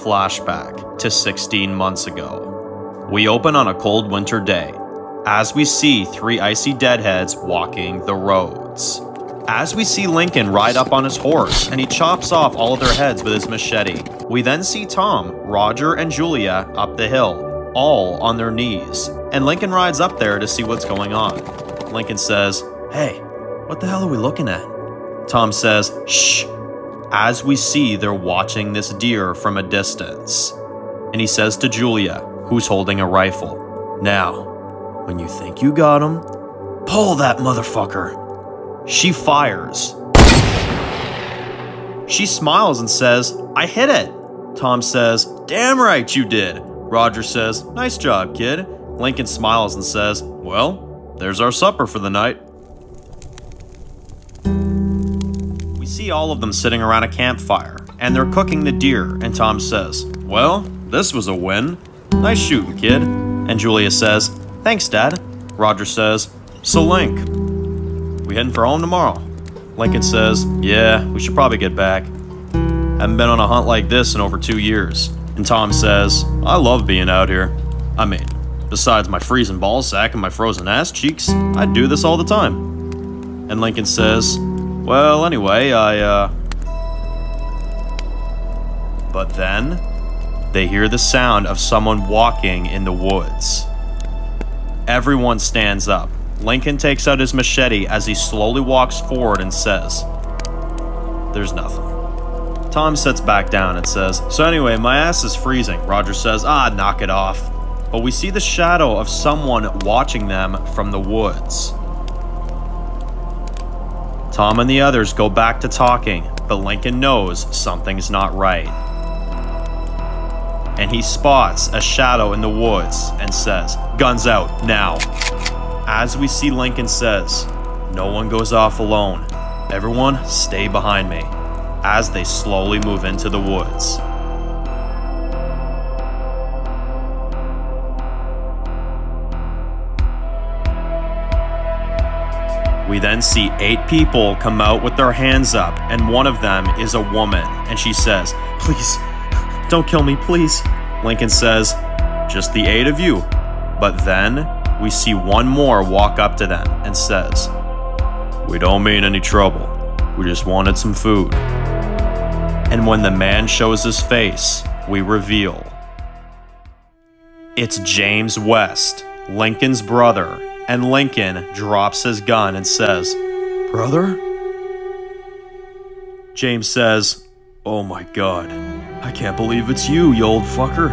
flashback to 16 months ago. We open on a cold winter day, as we see 3 icy deadheads walking the roads. As we see Lincoln ride up on his horse, and he chops off all of their heads with his machete. We then see Tom, Roger, and Julia up the hill, all on their knees, and Lincoln rides up there to see what's going on. Lincoln says, "Hey, what the hell are we looking at?" Tom says, "Shh," as we see they're watching this deer from a distance. And he says to Julia, who's holding a rifle, "Now, when you think you got him, pull that motherfucker." She fires. She smiles and says, "I hit it." Tom says, "Damn right you did." Roger says, "Nice job, kid." Lincoln smiles and says, "Well, there's our supper for the night." We see all of them sitting around a campfire, and they're cooking the deer, and Tom says, "Well, this was a win. Nice shooting, kid." And Julia says, "Thanks, Dad." Roger says, "So Link, we heading for home tomorrow?" Lincoln says, "Yeah, we should probably get back. Haven't been on a hunt like this in over 2 years." And Tom says, "I love being out here. I mean, besides my freezing ballsack and my frozen ass cheeks, I do this all the time." And Lincoln says, "Well, anyway, But then, they hear the sound of someone walking in the woods. Everyone stands up. Lincoln takes out his machete as he slowly walks forward and says, "There's nothing." Tom sits back down and says, "So anyway, my ass is freezing." Roger says, "Knock it off." But we see the shadow of someone watching them from the woods. Tom and the others go back to talking, but Lincoln knows something's not right. And he spots a shadow in the woods and says, "Guns out, now." As we see Lincoln says, "No one goes off alone. Everyone stay behind me," as they slowly move into the woods. We then see 8 people come out with their hands up, and one of them is a woman, and she says, "Please, don't kill me, please." Lincoln says, "Just the 8 of you." But then we see one more walk up to them and says, "We don't mean any trouble. We just wanted some food." And when the man shows his face, we reveal it's James West, Lincoln's brother, and Lincoln drops his gun and says, "Brother?" James says, "Oh my God, I can't believe it's you, you old fucker."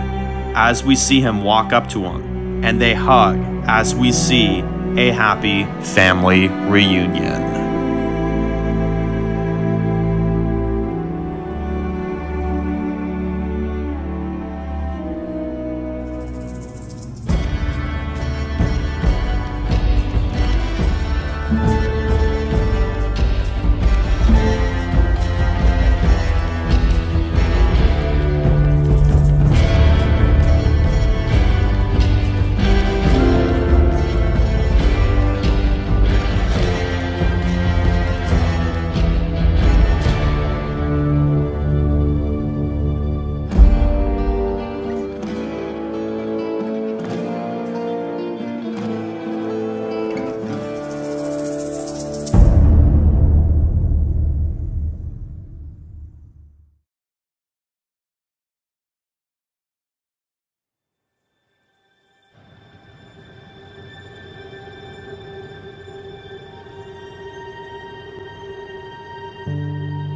As we see him walk up to him, and they hug as we see a happy family reunion.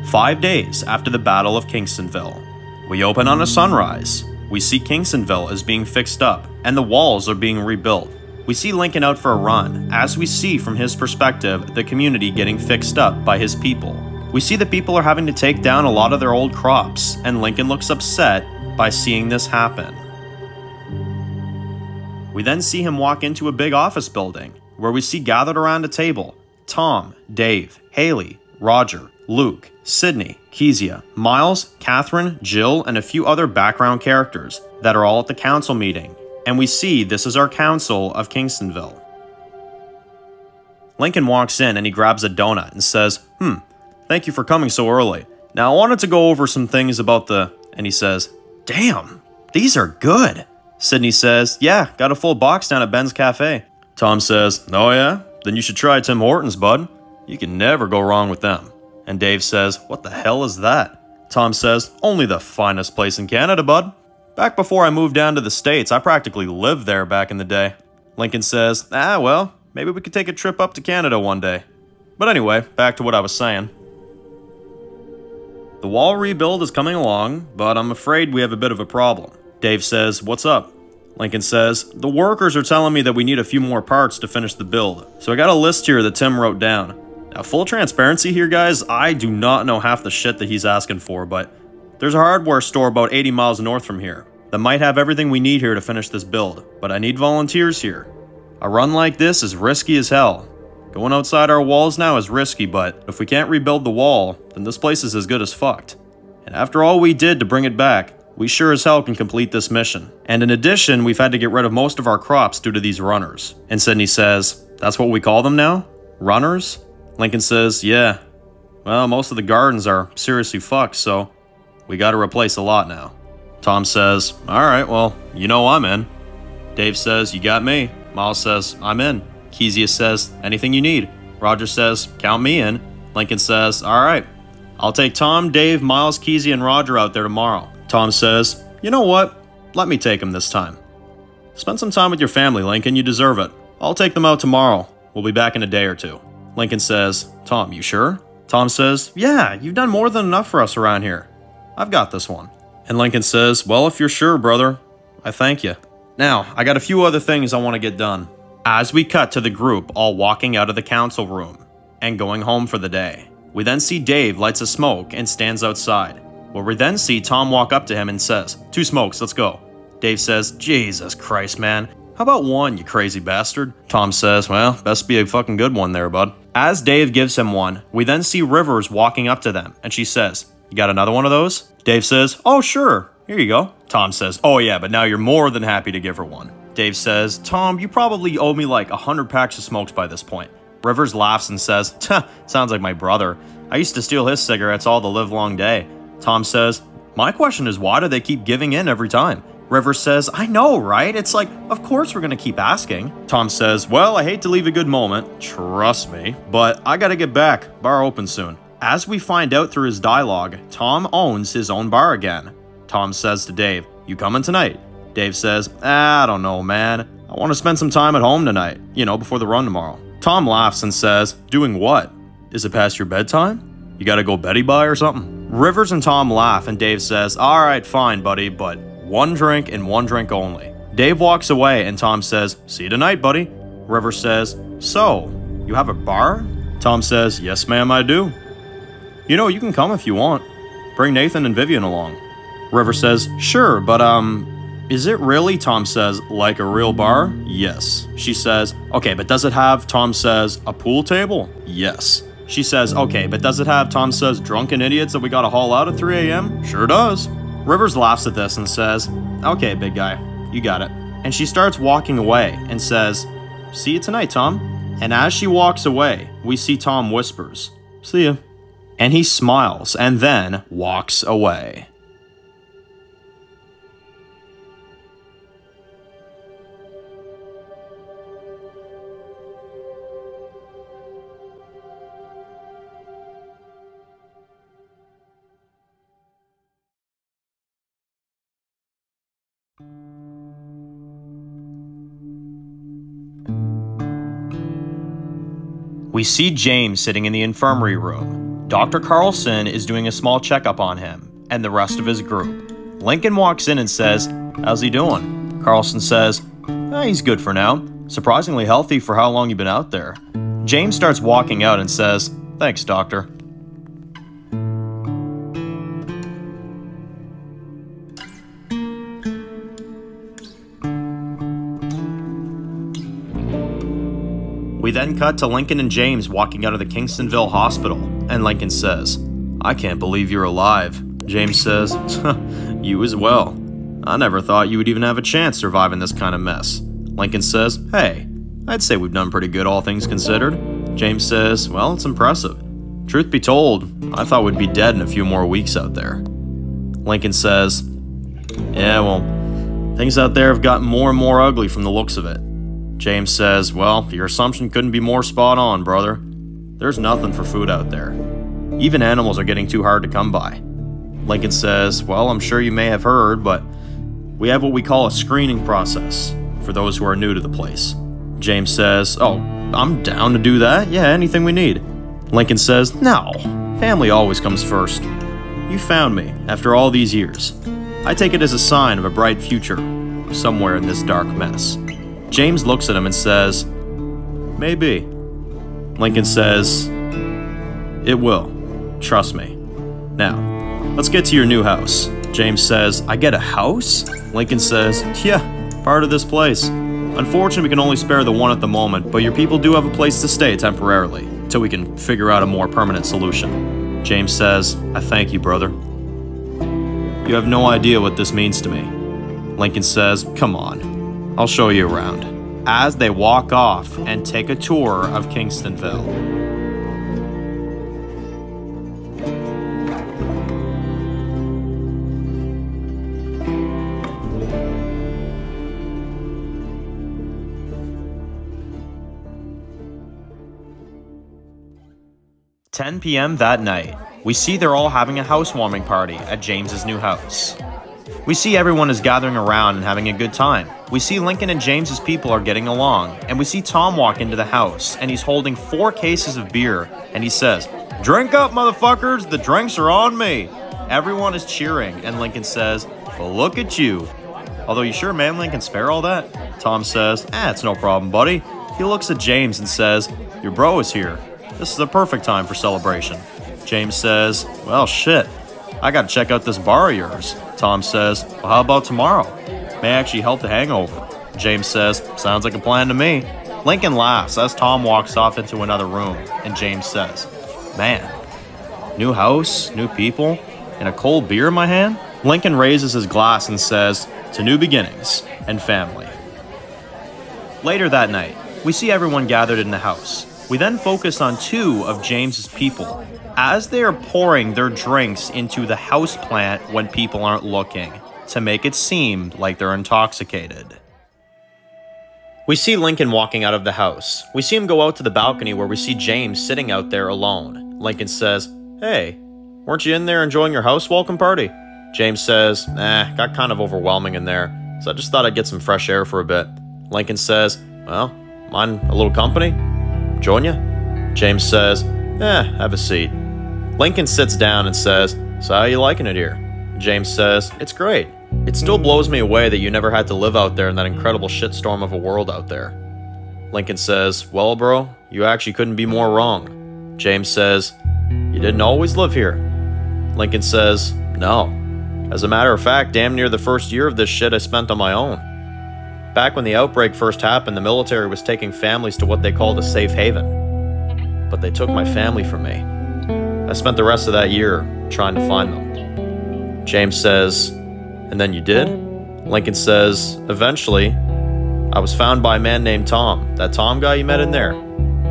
"5 days after the Battle of Kingstonville, we open on a sunrise. We see Kingstonville is being fixed up, and the walls are being rebuilt. We see Lincoln out for a run, as we see from his perspective the community getting fixed up by his people. We see the people are having to take down a lot of their old crops, and Lincoln looks upset by seeing this happen. We then see him walk into a big office building, where we see gathered around a table Tom, Dave, Haley, Roger, Luke, Sydney, Kezia, Miles, Catherine, Jill, and a few other background characters that are all at the council meeting. And we see this is our council of Kingstonville. Lincoln walks in and he grabs a donut and says, "Thank you for coming so early. Now I wanted to go over some things about the..." And he says, Damn, these are good. Sydney says, yeah, got a full box down at Ben's Cafe. Tom says, oh yeah? Then you should try Tim Hortons, bud. You can never go wrong with them. And Dave says, what the hell is that? Tom says, only the finest place in Canada, bud. Back before I moved down to the States, I practically lived there back in the day. Lincoln says, well, maybe we could take a trip up to Canada one day. But anyway, back to what I was saying. The wall rebuild is coming along, but I'm afraid we have a bit of a problem. Dave says, what's up? Lincoln says, the workers are telling me that we need a few more parts to finish the build. So I got a list here that Tim wrote down. Now, full transparency here, guys, I do not know half the shit that he's asking for, but there's a hardware store about 80 miles north from here that might have everything we need here to finish this build, but I need volunteers here. A run like this is risky as hell. Going outside our walls now is risky, but if we can't rebuild the wall, then this place is as good as fucked. And after all we did to bring it back, we sure as hell can complete this mission. And in addition, we've had to get rid of most of our crops due to these runners. And Sydney says, that's what we call them now? Runners? Lincoln says, yeah. Well, most of the gardens are seriously fucked, so we gotta replace a lot now. Tom says, alright, well, you know I'm in. Dave says, you got me. Miles says, I'm in. Kezia says, anything you need. Roger says, count me in. Lincoln says, alright. I'll take Tom, Dave, Miles, Kezia, and Roger out there tomorrow. Tom says, you know what? Let me take them this time. Spend some time with your family, Lincoln. You deserve it. I'll take them out tomorrow. We'll be back in a day or two. Lincoln says, Tom, you sure? Tom says, yeah, you've done more than enough for us around here. I've got this one. And Lincoln says, well, if you're sure, brother, I thank you. Now, I got a few other things I want to get done. As we cut to the group all walking out of the council room and going home for the day, we then see Dave lights a smoke and stands outside, where we then see Tom walk up to him and says, 2 smokes, let's go. Dave says, Jesus Christ, man. How about 1, you crazy bastard? Tom says, well, best be a fucking good one there, bud. As Dave gives him one, we then see Rivers walking up to them, and she says, you got another one of those? Dave says, oh, sure. Here you go. Tom says, oh yeah, but now you're more than happy to give her one. Dave says, Tom, you probably owe me like 100 packs of smokes by this point. Rivers laughs and says, sounds like my brother. I used to steal his cigarettes all the livelong day. Tom says, my question is, why do they keep giving in every time? Rivers says, I know, right? It's like, of course we're gonna keep asking. Tom says, well, I hate to leave a good moment, trust me, but I gotta get back. Bar open soon. As we find out through his dialogue, Tom owns his own bar again. Tom says to Dave, you coming tonight? Dave says, I don't know, man. I want to spend some time at home tonight, before the run tomorrow. Tom laughs and says, doing what? Is it past your bedtime? You gotta go Betty by or something? Rivers and Tom laugh and Dave says, alright, fine, buddy, but 1 drink and 1 drink only. Dave walks away and Tom says, see you tonight, buddy. Rivers says, so, you have a bar? Tom says, yes, ma'am, I do. You can come if you want. Bring Nathan and Vivian along. Rivers says, sure, but is it really, Tom says, like a real bar? Yes. She says, okay, but does it have, Tom says, a pool table? Yes. She says, okay, but does it have, Tom says, drunken idiots that we gotta haul out at 3 a.m.? Sure does. Rivers laughs at this and says, okay, big guy, you got it. And she starts walking away and says, see you tonight, Tom. And as she walks away, we see Tom whispers, see ya. And he smiles and then walks away. We see James sitting in the infirmary room. Dr. Carlson is doing a small checkup on him and the rest of his group. Lincoln walks in and says, how's he doing? Carlson says, he's good for now. Surprisingly healthy for how long you've been out there. James starts walking out and says, thanks, doctor. We then cut to Lincoln and James walking out of the Kingstonville hospital, and Lincoln says, I can't believe you're alive. James says, you as well. I never thought you would even have a chance surviving this kind of mess. Lincoln says, hey, I'd say we've done pretty good all things considered. James says, well, it's impressive. Truth be told, I thought we'd be dead in a few more weeks out there. Lincoln says, Yeah, well, things out there have gotten more and more ugly from the looks of it. James says, well, your assumption couldn't be more spot on, brother. There's nothing for food out there. Even animals are getting too hard to come by. Lincoln says, well, I'm sure you may have heard, but we have what we call a screening process for those who are new to the place. James says, oh, I'm down to do that. Yeah, anything we need. Lincoln says, no, family always comes first. You found me after all these years. I take it as a sign of a bright future somewhere in this dark mess. James looks at him and says, maybe. Lincoln says, it will. Trust me. Now, let's get to your new house. James says, I get a house? Lincoln says, yeah, part of this place. Unfortunately, we can only spare the one at the moment, but your people do have a place to stay temporarily, until we can figure out a more permanent solution. James says, I thank you, brother. You have no idea what this means to me. Lincoln says, come on, I'll show you around. As they walk off and take a tour of Kingstonville. 10 p.m. that night, we see they're all having a housewarming party at James's new house. We see everyone is gathering around and having a good time. We see Lincoln and James's people are getting along, and we see Tom walk into the house, and he's holding 4 cases of beer, and he says, "Drink up, motherfuckers, the drinks are on me." Everyone is cheering, and Lincoln says, "Well, look at you." "Although you sure Manling can spare all that?" Tom says, "It's no problem, buddy." He looks at James and says, "Your bro is here. This is the perfect time for celebration." James says, "Well, shit. I gotta check out this bar of yours." Tom says, "Well, how about tomorrow? May actually help the hangover." James says, "Sounds like a plan to me." Lincoln laughs as Tom walks off into another room, and James says, "Man, new house, new people, and a cold beer in my hand?" Lincoln raises his glass and says, "To new beginnings and family." Later that night, we see everyone gathered in the house. We then focus on 2 of James's people as they are pouring their drinks into the house plant when people aren't looking, to make it seem like they're intoxicated. We see Lincoln walking out of the house. We see him go out to the balcony where we see James sitting out there alone. Lincoln says, "Hey, weren't you in there enjoying your house welcome party?" James says, "Got kind of overwhelming in there, so I just thought I'd get some fresh air for a bit." Lincoln says, "Well, mind a little company? Join ya?" James says, "Have a seat." Lincoln sits down and says, "So how you liking it here?" James says, "It's great. It still blows me away that you never had to live out there in that incredible shitstorm of a world out there." Lincoln says, "Well, bro, you actually couldn't be more wrong." James says, "You didn't always live here?" Lincoln says, "No. As a matter of fact, damn near the first year of this shit I spent on my own. Back when the outbreak first happened, the military was taking families to what they called a safe haven. But they took my family from me. I spent the rest of that year trying to find them." James says, "And then you did?" Lincoln says, "Eventually, I was found by a man named Tom, that Tom guy you met in there,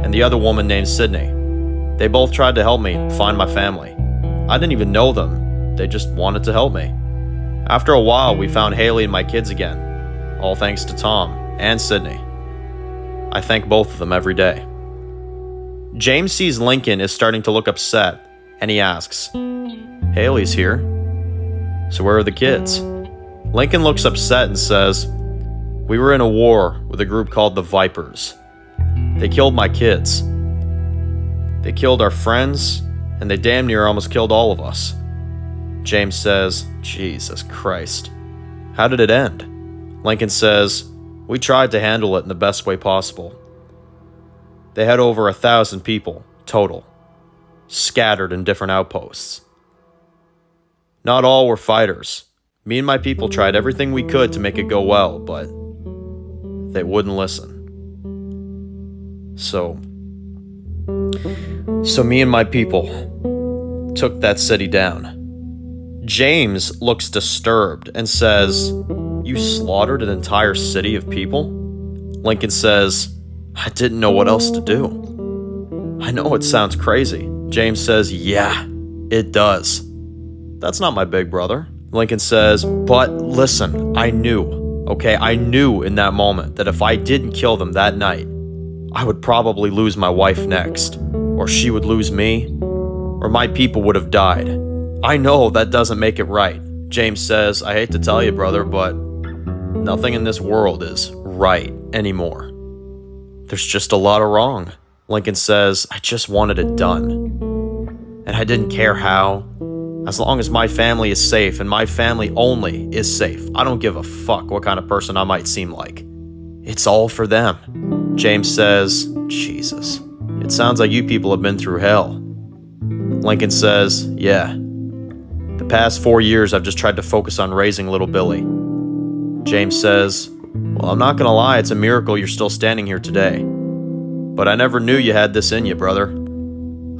and the other woman named Sydney. They both tried to help me find my family. I didn't even know them. They just wanted to help me. After a while, we found Haley and my kids again, all thanks to Tom and Sydney. I thank both of them every day." James sees Lincoln is starting to look upset, and he asks, "Haley's here. So where are the kids?" Lincoln looks upset and says, "We were in a war with a group called the Vipers. They killed my kids. They killed our friends, and they damn near almost killed all of us." James says, "Jesus Christ. How did it end?" Lincoln says, "We tried to handle it in the best way possible. They had over 1,000 people, total, scattered in different outposts. Not all were fighters. Me and my people tried everything we could to make it go well, but they wouldn't listen. So me and my people took that city down." James looks disturbed and says, "You slaughtered an entire city of people?" Lincoln says, "I didn't know what else to do." "I know it sounds crazy." James says, "Yeah, it does." "That's not my big brother." Lincoln says, but listen, I knew, okay? I knew in that moment that if I didn't kill them that night, I would probably lose my wife next, or she would lose me, or my people would have died. I know that doesn't make it right. James says, I hate to tell you, brother, but nothing in this world is right anymore. There's just a lot of wrong. Lincoln says, I just wanted it done. And I didn't care how. As long as my family is safe, and my family only is safe, I don't give a fuck what kind of person I might seem like. It's all for them. James says, Jesus, it sounds like you people have been through hell. Lincoln says, yeah. The past 4 years I've just tried to focus on raising little Billy. James says, well, I'm not gonna lie, it's a miracle you're still standing here today. But I never knew you had this in you, brother.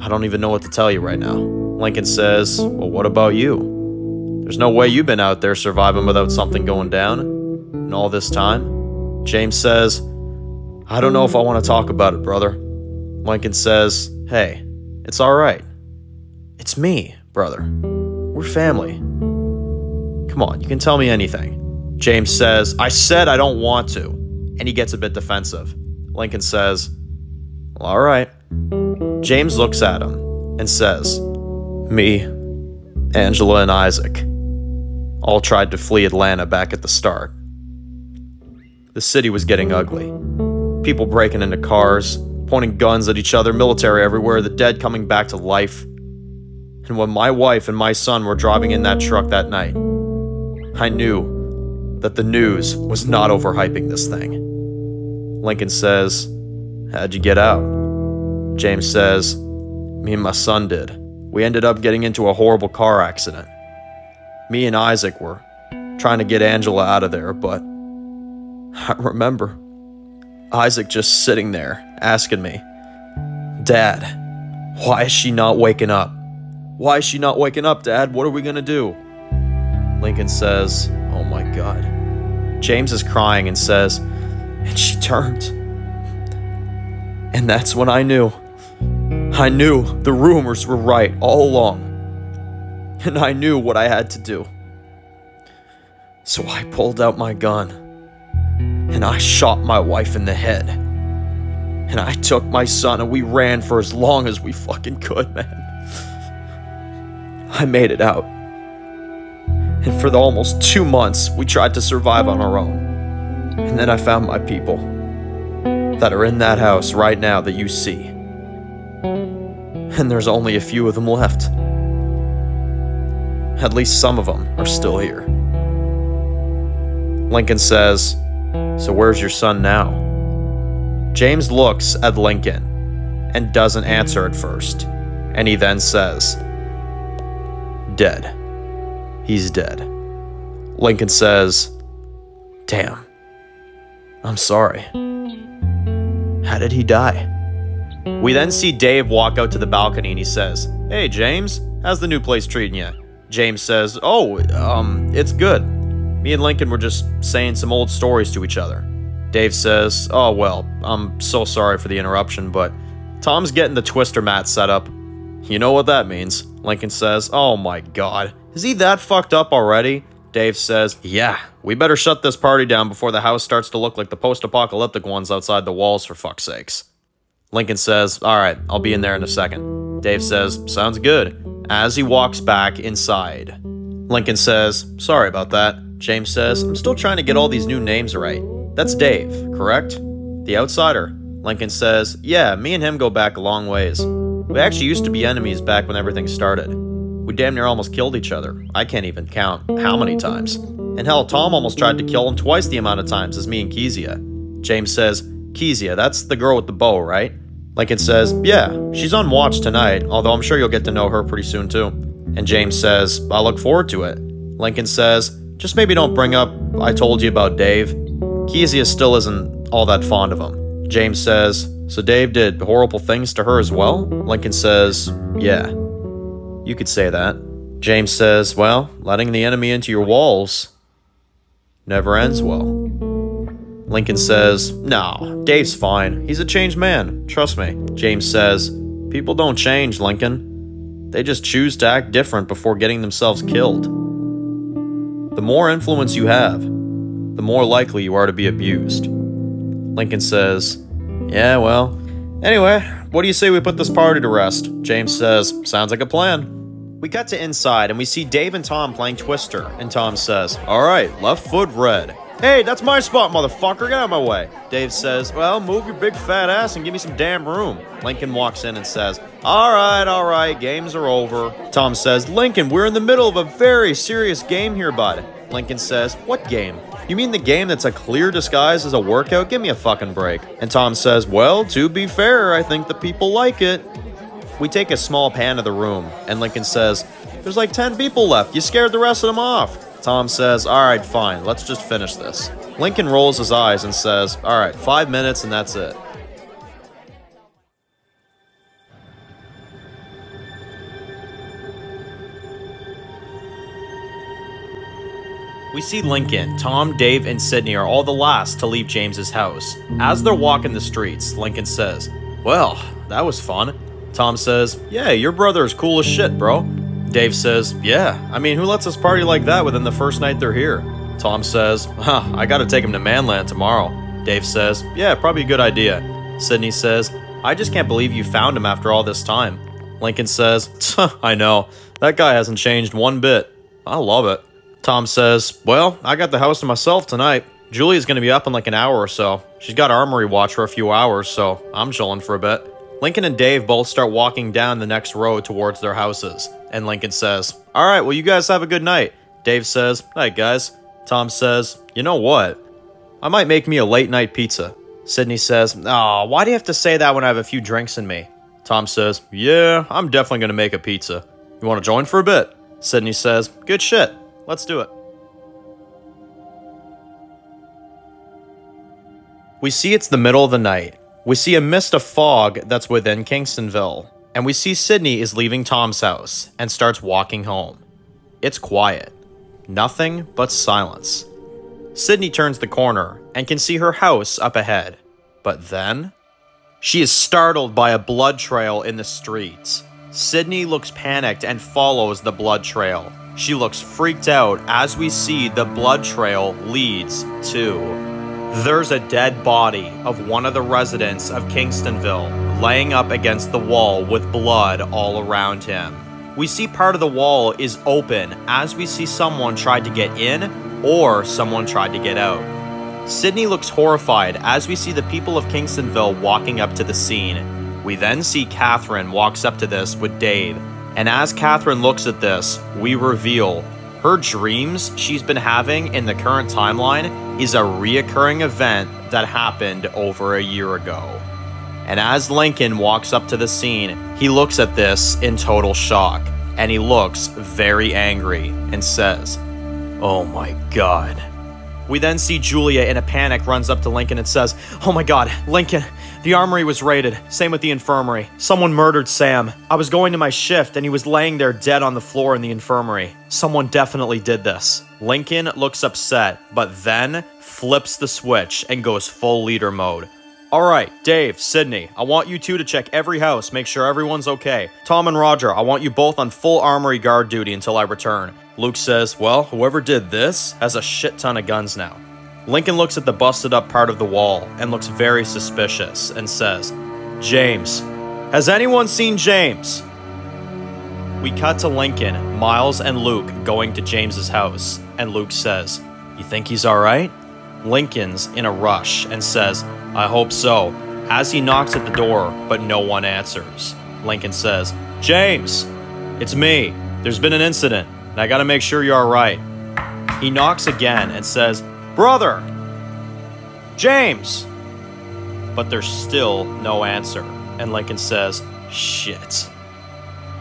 I don't even know what to tell you right now. Lincoln says, well, what about you? There's no way you've been out there surviving without something going down in all this time. James says, I don't know if I want to talk about it, brother. Lincoln says, hey, it's all right. It's me, brother. We're family. Come on, you can tell me anything. James says, I said I don't want to. And he gets a bit defensive. Lincoln says, well, all right. James looks at him and says, me, Angela, and Isaac all tried to flee Atlanta back at the start. The city was getting ugly. People breaking into cars, pointing guns at each other, military everywhere, the dead coming back to life. And when my wife and my son were driving in that truck that night, I knew that the news was not overhyping this thing. Lincoln says, how'd you get out? James says, me and my son did. We ended up getting into a horrible car accident. Me and Isaac were trying to get Angela out of there, but I remember Isaac just sitting there asking me, Dad, why is she not waking up? Why is she not waking up, Dad? What are we gonna do? Lincoln says, oh my God. James is crying and says, and she turned. And that's when I knew the rumors were right all along. And I knew what I had to do. So I pulled out my gun and I shot my wife in the head. And I took my son and we ran for as long as we fucking could, man. I made it out. And for the almost 2 months, we tried to survive on our own. And then I found my people that are in that house right now that you see. And there's only a few of them left. At least some of them are still here. Lincoln says, so where's your son now? James looks at Lincoln and doesn't answer at first. And he then says, dead. He's dead. Lincoln says, damn. I'm sorry. How did he die? We then see Dave walk out to the balcony and he says, hey James, how's the new place treating you? James says, oh, it's good. Me and Lincoln were just saying some old stories to each other. Dave says, oh well, I'm so sorry for the interruption, but Tom's getting the twister mat set up. You know what that means. Lincoln says, oh my God, is he that fucked up already? Dave says, yeah, we better shut this party down before the house starts to look like the post-apocalyptic ones outside the walls, for fuck's sakes. Lincoln says, all right, I'll be in there in a second. Dave says, sounds good, as he walks back inside. Lincoln says, sorry about that. James says, I'm still trying to get all these new names right. That's Dave, correct? The outsider. Lincoln says, yeah, me and him go back a long ways. We actually used to be enemies back when everything started. We damn near almost killed each other. I can't even count how many times. And hell, Tom almost tried to kill him twice the amount of times as me and Kezia. James says, Kezia, that's the girl with the bow, right? Lincoln says, yeah, she's on watch tonight, although I'm sure you'll get to know her pretty soon too. And James says, I look forward to it. Lincoln says, just maybe don't bring up I told you about Dave. Kezia still isn't all that fond of him. James says, so Dave did horrible things to her as well? Lincoln says, yeah, you could say that. James says, well, letting the enemy into your walls never ends well. Lincoln says, no, Dave's fine. He's a changed man. Trust me. James says, people don't change, Lincoln. They just choose to act different before getting themselves killed. The more influence you have, the more likely you are to be abused. Lincoln says, yeah, well, anyway, what do you say we put this party to rest? James says, sounds like a plan. We cut to inside and we see Dave and Tom playing Twister, and Tom says, alright, left foot red. Hey, that's my spot, motherfucker, get out of my way. Dave says, well, move your big fat ass and give me some damn room. Lincoln walks in and says, alright, games are over. Tom says, Lincoln, we're in the middle of a very serious game here, bud. Lincoln says, what game? You mean the game that's a clear disguise as a workout? Give me a fucking break. And Tom says, well, to be fair, I think the people like it. We take a small pan of the room, and Lincoln says, there's like 10 people left. You scared the rest of them off. Tom says, alright, fine, let's just finish this. Lincoln rolls his eyes and says, alright, 5 minutes and that's it. We see Lincoln, Tom, Dave, and Sydney are all the last to leave James's house. As they're walking the streets, Lincoln says, well, that was fun. Tom says, yeah, your brother is cool as shit, bro. Dave says, yeah, I mean, who lets us party like that within the first night they're here? Tom says, I gotta take him to Manland tomorrow. Dave says, yeah, probably a good idea. Sydney says, I just can't believe you found him after all this time. Lincoln says, I know, that guy hasn't changed one bit. I love it. Tom says, well, I got the house to myself tonight. Julia's gonna be up in like an hour or so. She's got armory watch for a few hours, so I'm chilling for a bit. Lincoln and Dave both start walking down the next road towards their houses, and Lincoln says, alright, well, you guys have a good night. Dave says, night, guys. Tom says, you know what? I might make me a late night pizza. Sydney says, oh, why do you have to say that when I have a few drinks in me? Tom says, yeah, I'm definitely gonna make a pizza. You wanna join for a bit? Sydney says, good shit. Let's do it. We see it's the middle of the night. We see a mist of fog that's within Kingstonville, and we see Sydney is leaving Tom's house and starts walking home. It's quiet. Nothing but silence. Sydney turns the corner and can see her house up ahead. But then, she is startled by a blood trail in the streets. Sydney looks panicked and follows the blood trail. She looks freaked out as we see the blood trail leads to... There's a dead body of one of the residents of Kingstonville laying up against the wall with blood all around him. We see part of the wall is open as we see someone tried to get in or someone tried to get out. Sydney looks horrified as we see the people of Kingstonville walking up to the scene. We then see Catherine walks up to this with Dave, and as Catherine looks at this, we reveal her dreams she's been having in the current timeline is a reoccurring event that happened over a year ago. And as Lincoln walks up to the scene, he looks at this in total shock, and he looks very angry and says, oh my god. We then see Julia in a panic runs up to Lincoln and says, oh my god, Lincoln, the armory was raided. Same with the infirmary. Someone murdered Sam. I was going to my shift and he was laying there dead on the floor in the infirmary. Someone definitely did this. Lincoln looks upset, but then flips the switch and goes full leader mode. Alright, Dave, Sydney, I want you two to check every house, make sure everyone's okay. Tom and Roger, I want you both on full armory guard duty until I return. Luke says, well, whoever did this has a shit ton of guns now. Lincoln looks at the busted up part of the wall and looks very suspicious and says, James. Has anyone seen James? We cut to Lincoln, Miles, and Luke going to James's house, and Luke says, you think he's alright? Lincoln's in a rush and says, I hope so, as he knocks at the door, but no one answers. Lincoln says, James, it's me. There's been an incident, and I gotta make sure you're alright. He knocks again and says, brother! James! But there's still no answer, and Lincoln says, shit.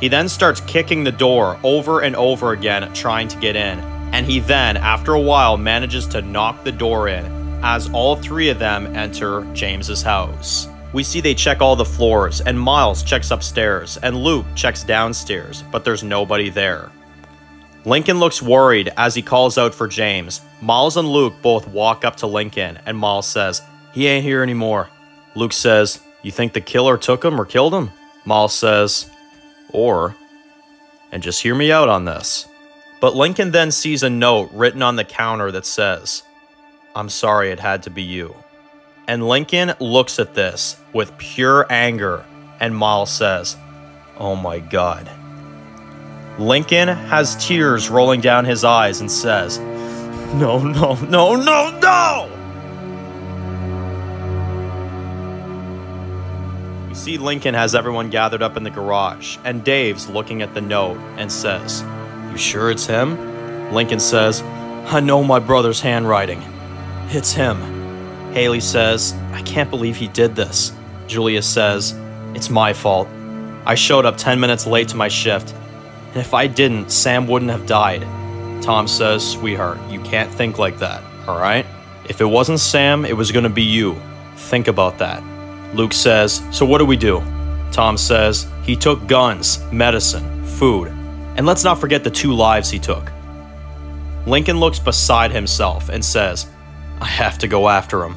He then starts kicking the door over and over again, trying to get in, and he then, after a while, manages to knock the door in, as all three of them enter James's house. We see they check all the floors, and Miles checks upstairs, and Luke checks downstairs, but there's nobody there. Lincoln looks worried as he calls out for James. Miles and Luke both walk up to Lincoln, and Miles says, he ain't here anymore. Luke says, you think the killer took him or killed him? Miles says, or, and just hear me out on this, But Lincoln then sees a note written on the counter that says, "I'm sorry it had to be you." And Lincoln looks at this with pure anger, and Miles says, "Oh my God." Lincoln has tears rolling down his eyes and says, "No, no, no, no, no!" We see Lincoln has everyone gathered up in the garage, and Dave's looking at the note and says, "You sure it's him?" Lincoln says, "I know my brother's handwriting. It's him." Haley says, "I can't believe he did this." Julia says, "It's my fault. I showed up 10 minutes late to my shift, and if I didn't, Sam wouldn't have died." Tom says, "Sweetheart, you can't think like that, all right? If it wasn't Sam, it was going to be you. Think about that." Luke says, "So what do we do?" Tom says, "He took guns, medicine, food, and let's not forget the 2 lives he took." Lincoln looks beside himself and says, "I have to go after him."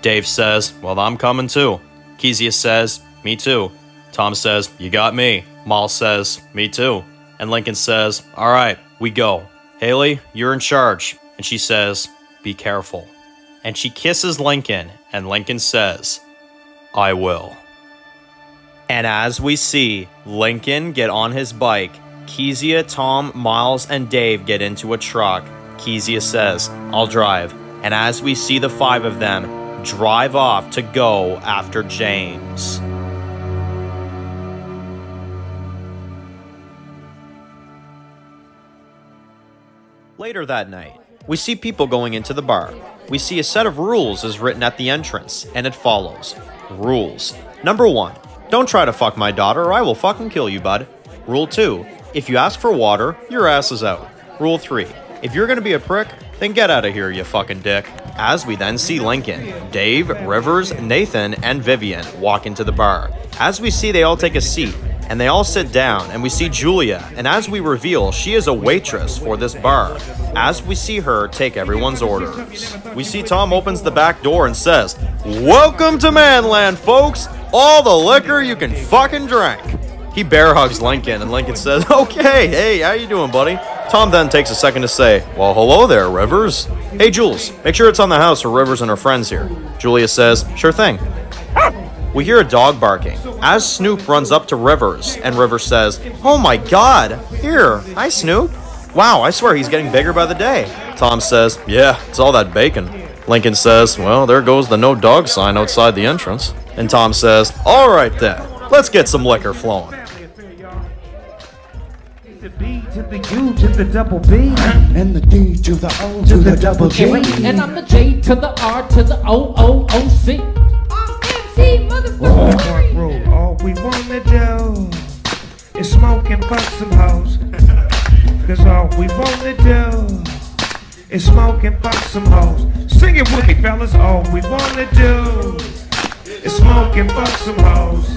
Dave says, "Well, I'm coming too." Kezia says, "Me too." Tom says, "You got me." Miles says, "Me too." And Lincoln says, "All right, we go. Haley, you're in charge." And she says, "Be careful." And she kisses Lincoln, and Lincoln says, "I will." And as we see Lincoln get on his bike, Kezia, Tom, Miles, and Dave get into a truck. Kezia says, "I'll drive." And as we see the 5 of them drive off to go after James. Later that night, we see people going into the bar. We see a set of rules is written at the entrance, and it follows. Rules. Number 1, don't try to fuck my daughter or I will fucking kill you, bud. Rule 2, if you ask for water, your ass is out. Rule 3, if you're gonna be a prick, then get out of here, you fucking dick. As we then see Lincoln, Dave, Rivers, Nathan, and Vivian walk into the bar. As we see, they all take a seat, and they all sit down, and we see Julia, and as we reveal, she is a waitress for this bar. As we see her take everyone's orders, we see Tom opens the back door and says, "Welcome to Manland, folks! All the liquor you can fucking drink." He bear hugs Lincoln, and Lincoln says, "Okay, hey, how you doing, buddy?" Tom then takes a second to say, "Well, hello there, Rivers. Hey, Jules, make sure it's on the house for Rivers and her friends here." Julia says, "Sure thing." We hear a dog barking as Snoop runs up to Rivers, and Rivers says, "Oh my God, here, hi Snoop. Wow, I swear he's getting bigger by the day." Tom says, "Yeah, it's all that bacon." Lincoln says, "Well, there goes the no dog sign outside the entrance." And Tom says, "All right then, let's get some liquor flowing." The B to the U to the double B, and the D to the O to the double G. And I'm the J to the R to the O-O-O-C. MC, motherfucker. Rule. All we wanna do is smoke and fuck some hoes. Cause all we wanna do is smoke and fuck some hoes. Sing it with me, fellas. All we wanna do is smoke and fuck some hoes.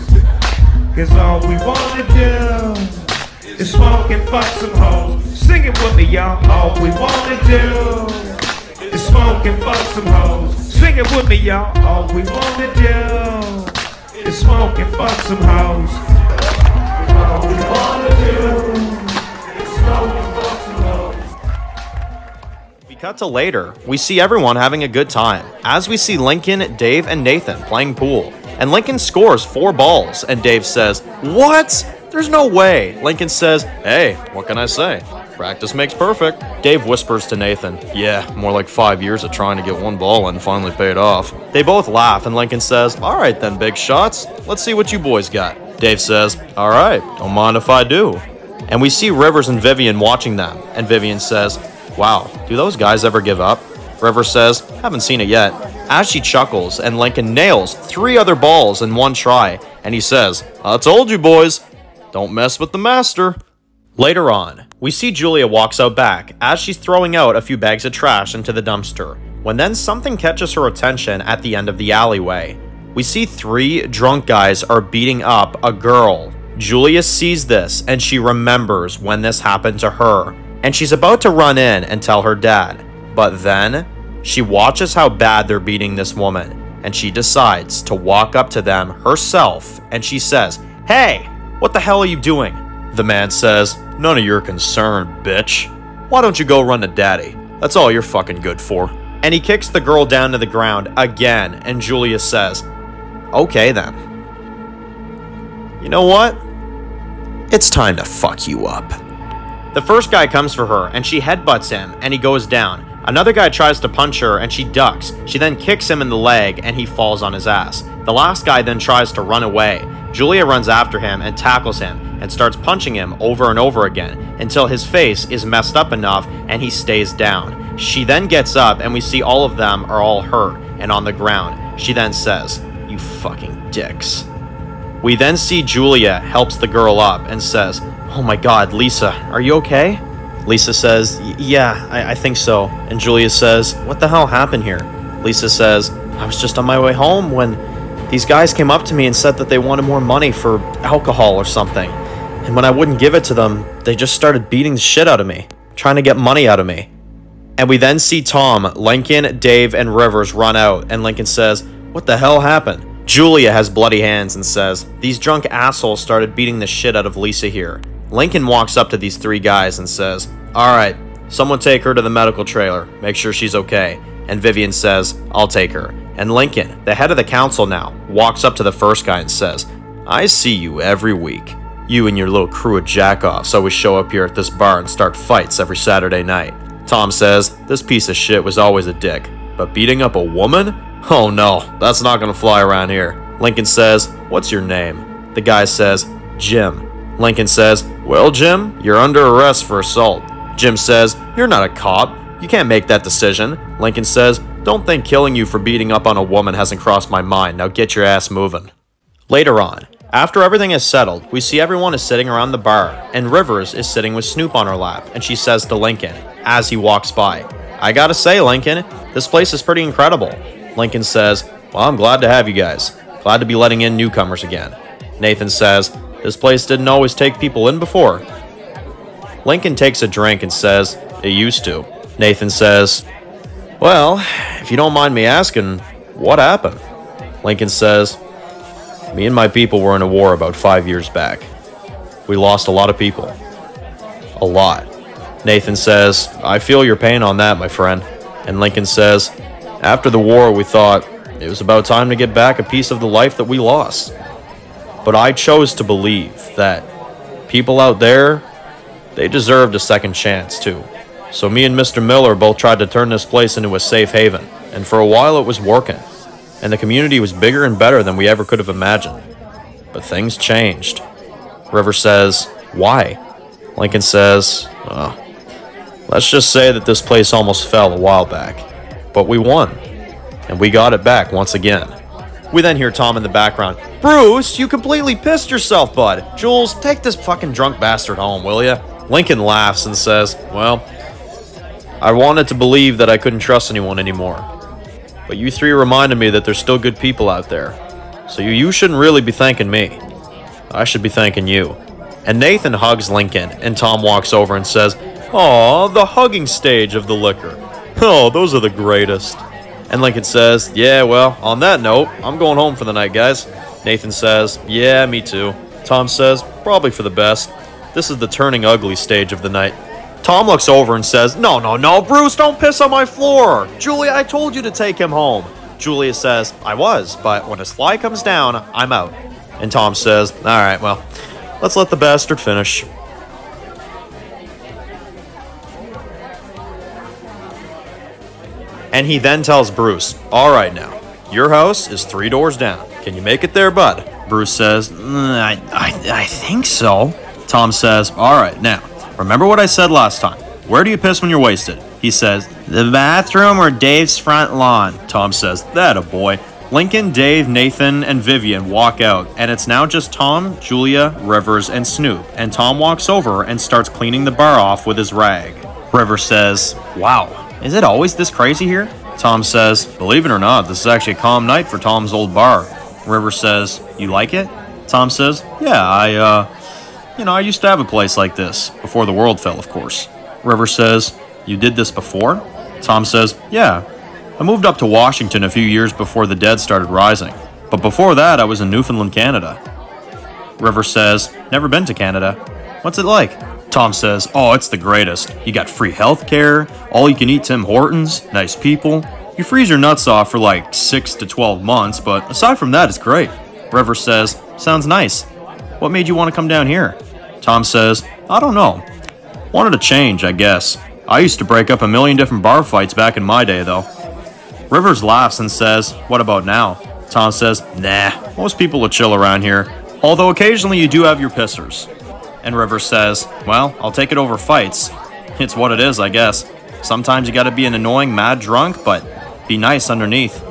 Cause all we wanna do is smoke and fuck some hoes. Sing it with me, y'all. All we wanna do is smoke and fuck some hoes. Sing it with me, y'all. All we wanna do is smoke and fuck some hoes. All we wanna do is smoke and fuck some hoes. We cut to later. We see everyone having a good time. As we see Lincoln, Dave, and Nathan playing pool. And Lincoln scores 4 balls, and Dave says, "What? There's no way." Lincoln says, "Hey, what can I say? Practice makes perfect." Dave whispers to Nathan, "Yeah, more like 5 years of trying to get 1 ball in finally paid off." They both laugh, and Lincoln says, "All right then, big shots. Let's see what you boys got." Dave says, "All right, don't mind if I do." And we see Rivers and Vivian watching them, and Vivian says, "Wow, do those guys ever give up?" Rivers says, "Haven't seen it yet." As she chuckles, and Lincoln nails 3 other balls in 1 try, and he says, "I told you, boys. Don't mess with the master." Later on, we see Julia walks out back as she's throwing out a few bags of trash into the dumpster, when then something catches her attention at the end of the alleyway. We see 3 drunk guys are beating up a girl. Julia sees this and she remembers when this happened to her, and she's about to run in and tell her dad. But then, she watches how bad they're beating this woman, and she decides to walk up to them herself, and she says, "Hey! What the hell are you doing?" The man says, "None of your concern, bitch." why don't you go run to daddy? That's all you're fucking good for. And he kicks the girl down to the ground again, and Julia says, okay then. You know what? It's time to fuck you up. The first guy comes for her, and she headbutts him, and he goes down. Another guy tries to punch her, and she ducks. She then kicks him in the leg, and he falls on his ass. The last guy then tries to run away. Julia runs after him and tackles him, and starts punching him over and over again, until his face is messed up enough, and he stays down. She then gets up, and we see all of them are all hurt, and on the ground. She then says, you fucking dicks. We then see Julia helps the girl up, and says, oh my god, Lisa, are you okay? Lisa says, yeah, I think so. And Julia says, what the hell happened here? Lisa says, I was just on my way home when these guys came up to me and said that they wanted more money for alcohol or something. And when I wouldn't give it to them, they just started beating the shit out of me, trying to get money out of me. And we then see Tom, Lincoln, Dave, and Rivers run out, and Lincoln says, what the hell happened? Julia has bloody hands and says, these drunk assholes started beating the shit out of Lisa here. Lincoln walks up to these three guys and says, alright, someone take her to the medical trailer, make sure she's okay. And Vivian says, I'll take her. And Lincoln, the head of the council now, walks up to the first guy and says, I see you every week. You and your little crew of jackoffs always show up here at this bar and start fights every Saturday night. Tom says, this piece of shit was always a dick, but beating up a woman? Oh no, that's not gonna fly around here. Lincoln says, what's your name? The guy says, Jim. Lincoln says, well, Jim, you're under arrest for assault. Jim says, you're not a cop. You can't make that decision. Lincoln says, don't think killing you for beating up on a woman hasn't crossed my mind. Now get your ass moving. Later on, after everything is settled, we see everyone is sitting around the bar, and Rivers is sitting with Snoop on her lap, and she says to Lincoln, as he walks by, I gotta say, Lincoln, this place is pretty incredible. Lincoln says, well, I'm glad to have you guys. Glad to be letting in newcomers again. Nathan says, this place didn't always take people in before. Lincoln takes a drink and says, it used to. Nathan says, well, if you don't mind me asking, what happened? Lincoln says, me and my people were in a war about 5 years back. We lost a lot of people. A lot. Nathan says, I feel your pain on that, my friend. And Lincoln says, after the war, we thought it was about time to get back a piece of the life that we lost. But I chose to believe that people out there, they deserved a second chance too. So me and Mr. Miller both tried to turn this place into a safe haven, and for a while it was working, and the community was bigger and better than we ever could have imagined. But things changed. River says, why? Lincoln says, let's just say that this place almost fell a while back, but we won, and we got it back once again. We then hear Tom in the background, Bruce, you completely pissed yourself, bud. Jules, take this fucking drunk bastard home, will ya? Lincoln laughs and says, well, I wanted to believe that I couldn't trust anyone anymore. But you three reminded me that there's still good people out there. So you shouldn't really be thanking me. I should be thanking you. And Nathan hugs Lincoln, and Tom walks over and says, aw, the hugging stage of the liquor. Oh, those are the greatest. And Lincoln says, yeah, well, on that note, I'm going home for the night, guys. Nathan says, yeah, me too. Tom says, probably for the best. This is the turning ugly stage of the night. Tom looks over and says, no, Bruce, don't piss on my floor. Julia, I told you to take him home. Julia says, I was, but when his fly comes down, I'm out. And Tom says, all right, well, let's let the bastard finish. And he then tells Bruce, all right now, your house is 3 doors down. Can you make it there, bud? Bruce says, I think so. Tom says, all right, now, remember what I said last time. Where do you piss when you're wasted? He says, the bathroom or Dave's front lawn. Tom says, that a boy. Lincoln, Dave, Nathan, and Vivian walk out, and it's now just Tom, Julia, Rivers, and Snoop. And Tom walks over and starts cleaning the bar off with his rag. Rivers says, wow. Is it always this crazy here? Tom says, believe it or not, this is actually a calm night for Tom's old bar. River says, you like it? Tom says, yeah, I used to have a place like this, before the world fell, of course. River says, you did this before? Tom says, yeah, I moved up to Washington a few years before the dead started rising. But before that, I was in Newfoundland, Canada. River says, never been to Canada. What's it like? Tom says, oh, it's the greatest. You got free healthcare, all you can eat Tim Hortons, nice people. You freeze your nuts off for like 6 to 12 months, but aside from that, it's great. River says, sounds nice. What made you want to come down here? Tom says, I don't know. Wanted to change, I guess. I used to break up a million different bar fights back in my day, though. Rivers laughs and says, what about now? Tom says, nah, most people are chill around here, although occasionally you do have your pissers. And Rivers says, well, I'll take it over fights. It's what it is, I guess. Sometimes you gotta be an annoying mad drunk, but be nice underneath.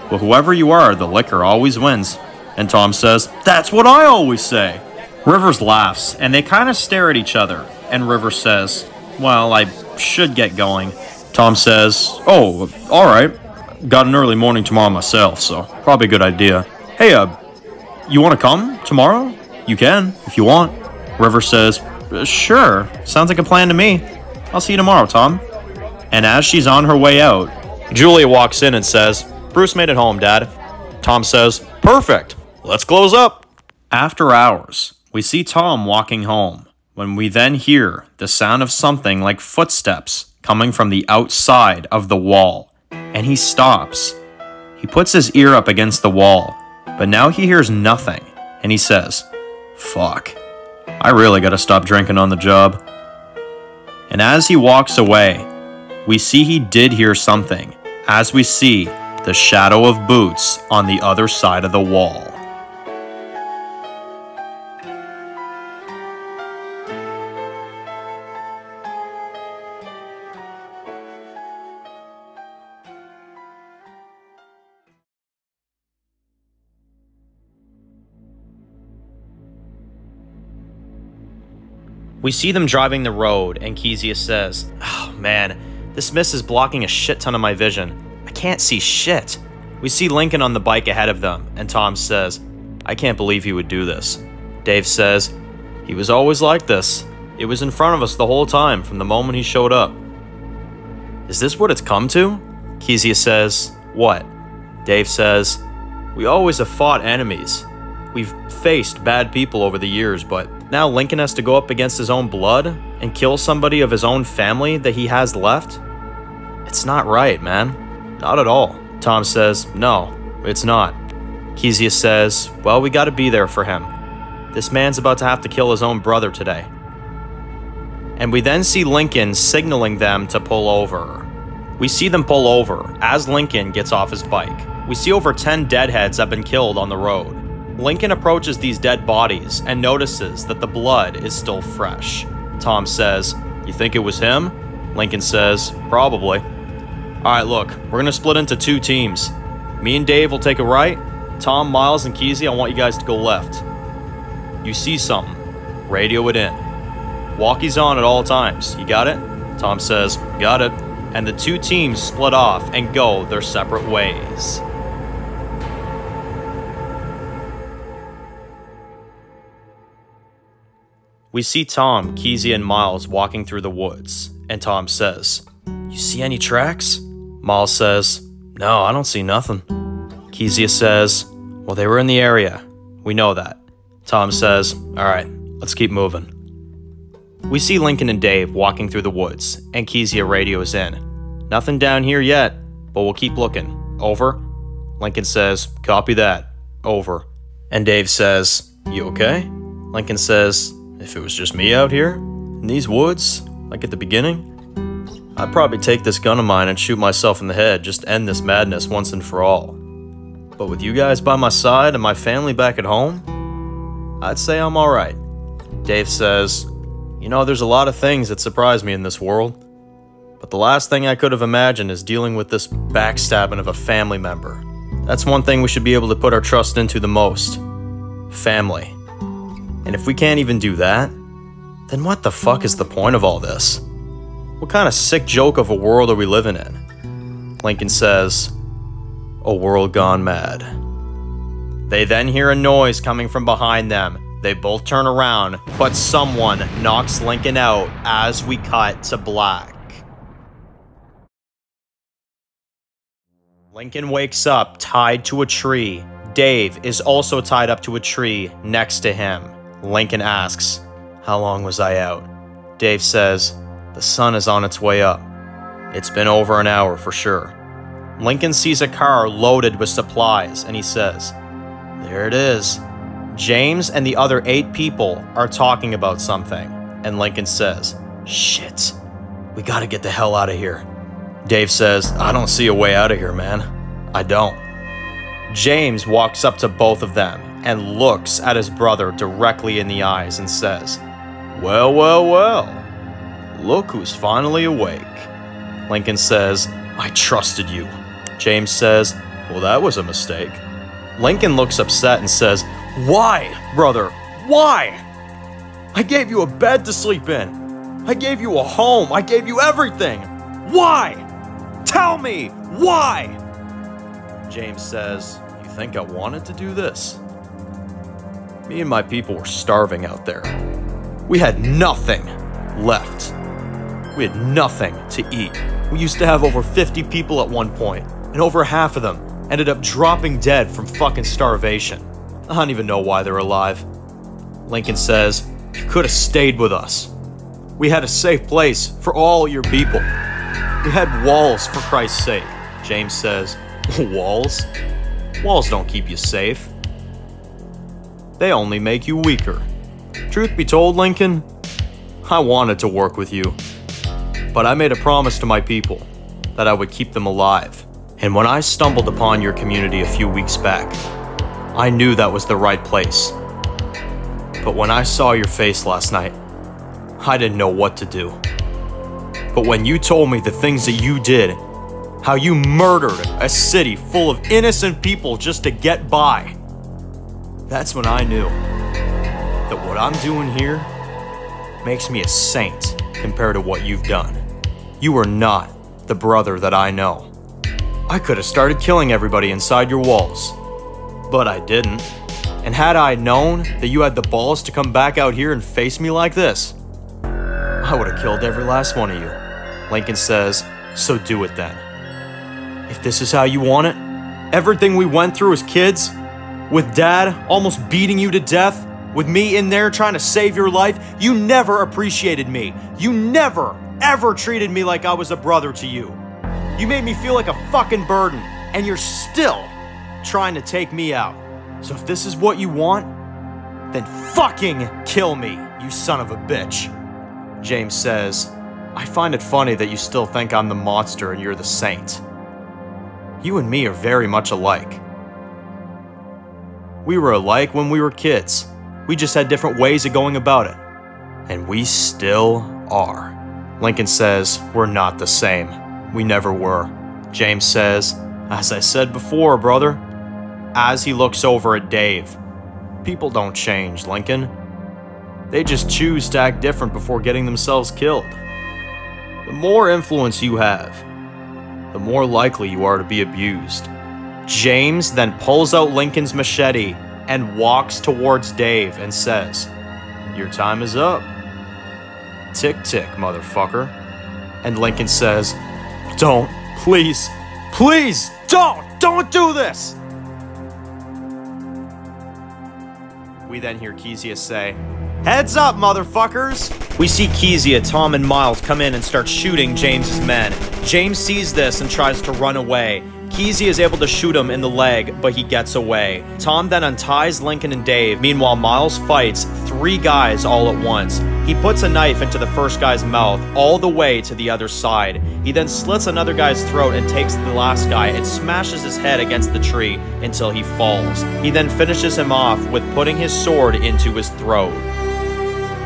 But whoever you are, the liquor always wins. And Tom says, that's what I always say. Rivers laughs, and they kind of stare at each other. And Rivers says, well, I should get going. Tom says, oh, alright. Got an early morning tomorrow myself, so probably a good idea. Hey, you want to come tomorrow? You can, if you want. Rivers says, sure, sounds like a plan to me. I'll see you tomorrow, Tom. And as she's on her way out, Julia walks in and says, Bruce made it home, Dad. Tom says, perfect. Let's close up. After hours, we see Tom walking home, when we then hear the sound of something like footsteps coming from the outside of the wall. And he stops. He puts his ear up against the wall, but now he hears nothing, and he says, fuck, I really gotta stop drinking on the job. And as he walks away, we see he did hear something, as we see the shadow of boots on the other side of the wall. We see them driving the road, and Kezia says, oh man, this mist is blocking a shit ton of my vision. I can't see shit. We see Lincoln on the bike ahead of them, and Tom says, I can't believe he would do this. Dave says, he was always like this. It was in front of us the whole time, from the moment he showed up. Is this what it's come to? Kezia says, what? Dave says, we always have fought enemies. We've faced bad people over the years, but now Lincoln has to go up against his own blood and kill somebody of his own family that he has left? It's not right, man. Not at all. Tom says, no, it's not. Kezia says, well, we gotta be there for him. This man's about to have to kill his own brother today. And we then see Lincoln signaling them to pull over. We see them pull over as Lincoln gets off his bike. We see over 10 deadheads have been killed on the road. Lincoln approaches these dead bodies and notices that the blood is still fresh. Tom says, you think it was him? Lincoln says, probably. Alright, look, we're gonna split into 2 teams. Me and Dave will take a right. Tom, Miles, and Kezia, I want you guys to go left. You see something, radio it in. Walkie's on at all times, you got it? Tom says, got it. And the 2 teams split off and go their separate ways. We see Tom, Kezia, and Miles walking through the woods, and Tom says, you see any tracks? Miles says, no, I don't see nothing. Kezia says, well, they were in the area. We know that. Tom says, alright, let's keep moving. We see Lincoln and Dave walking through the woods, and Kezia radios in. Nothing down here yet, but we'll keep looking. Over. Lincoln says, copy that. Over. And Dave says, you okay? Lincoln says, if it was just me out here, in these woods, like at the beginning, I'd probably take this gun of mine and shoot myself in the head just to end this madness once and for all. But with you guys by my side and my family back at home, I'd say I'm alright. Dave says, you know, there's a lot of things that surprise me in this world, but the last thing I could have imagined is dealing with this backstabbing of a family member. That's one thing we should be able to put our trust into the most. Family. And if we can't even do that, then what the fuck is the point of all this? What kind of sick joke of a world are we living in? Lincoln says, a world gone mad. They then hear a noise coming from behind them. They both turn around, but someone knocks Lincoln out as we cut to black. Lincoln wakes up tied to a tree. Dave is also tied up to a tree next to him. Lincoln asks, how long was I out? Dave says, "The sun is on its way up. It's been over an hour for sure." Lincoln sees a car loaded with supplies, and he says, "There it is." James and the other 8 people are talking about something, and Lincoln says, "Shit, we gotta get the hell out of here." Dave says, "I don't see a way out of here, man. I don't." James walks up to both of them and looks at his brother directly in the eyes and says, "Well, well, well. Look who's finally awake." Lincoln says, "I trusted you." James says, "Well, that was a mistake." Lincoln looks upset and says, "Why, brother? Why? I gave you a bed to sleep in. I gave you a home. I gave you everything. Why? Tell me, why?" James says, "You think I wanted to do this? Me and my people were starving out there. We had nothing left. We had nothing to eat. We used to have over 50 people at one point, and over half of them ended up dropping dead from fucking starvation. I don't even know why they're alive." Lincoln says, "You could have stayed with us. We had a safe place for all your people. We had walls, for Christ's sake." James says, "Walls? Walls don't keep you safe. They only make you weaker." Truth be told, Lincoln, I wanted to work with you, but I made a promise to my people that I would keep them alive. And when I stumbled upon your community a few weeks back, I knew that was the right place. But when I saw your face last night, I didn't know what to do. But when you told me the things that you did, how you murdered a city full of innocent people just to get by, that's when I knew that what I'm doing here makes me a saint compared to what you've done. You are not the brother that I know. I could have started killing everybody inside your walls, but I didn't. And had I known that you had the balls to come back out here and face me like this, I would have killed every last one of you." Lincoln says, "So do it then. If this is how you want it, everything we went through as kids, with Dad almost beating you to death, with me in there trying to save your life, you never appreciated me. You never, ever treated me like I was a brother to you. You made me feel like a fucking burden, and you're still trying to take me out. So if this is what you want, then fucking kill me, you son of a bitch." James says, "I find it funny that you still think I'm the monster and you're the saint. You and me are very much alike. We were alike when we were kids. We just had different ways of going about it. And we still are." Lincoln says, "We're not the same. We never were." James says, "As I said before, brother," as he looks over at Dave, "people don't change, Lincoln. They just choose to act different before getting themselves killed. The more influence you have, the more likely you are to be abused." James then pulls out Lincoln's machete and walks towards Dave and says, "Your time is up. Tick, tick, motherfucker." And Lincoln says, "Don't, please, please, don't do this." We then hear Kezia say, "Heads up, motherfuckers!" We see Kezia, Tom, and Miles come in and start shooting James's men. James sees this and tries to run away. Kezia is able to shoot him in the leg, but he gets away. Tom then unties Lincoln and Dave. Meanwhile, Miles fights 3 guys all at once. He puts a knife into the first guy's mouth all the way to the other side. He then slits another guy's throat and takes the last guy and smashes his head against the tree until he falls. He then finishes him off with putting his sword into his throat.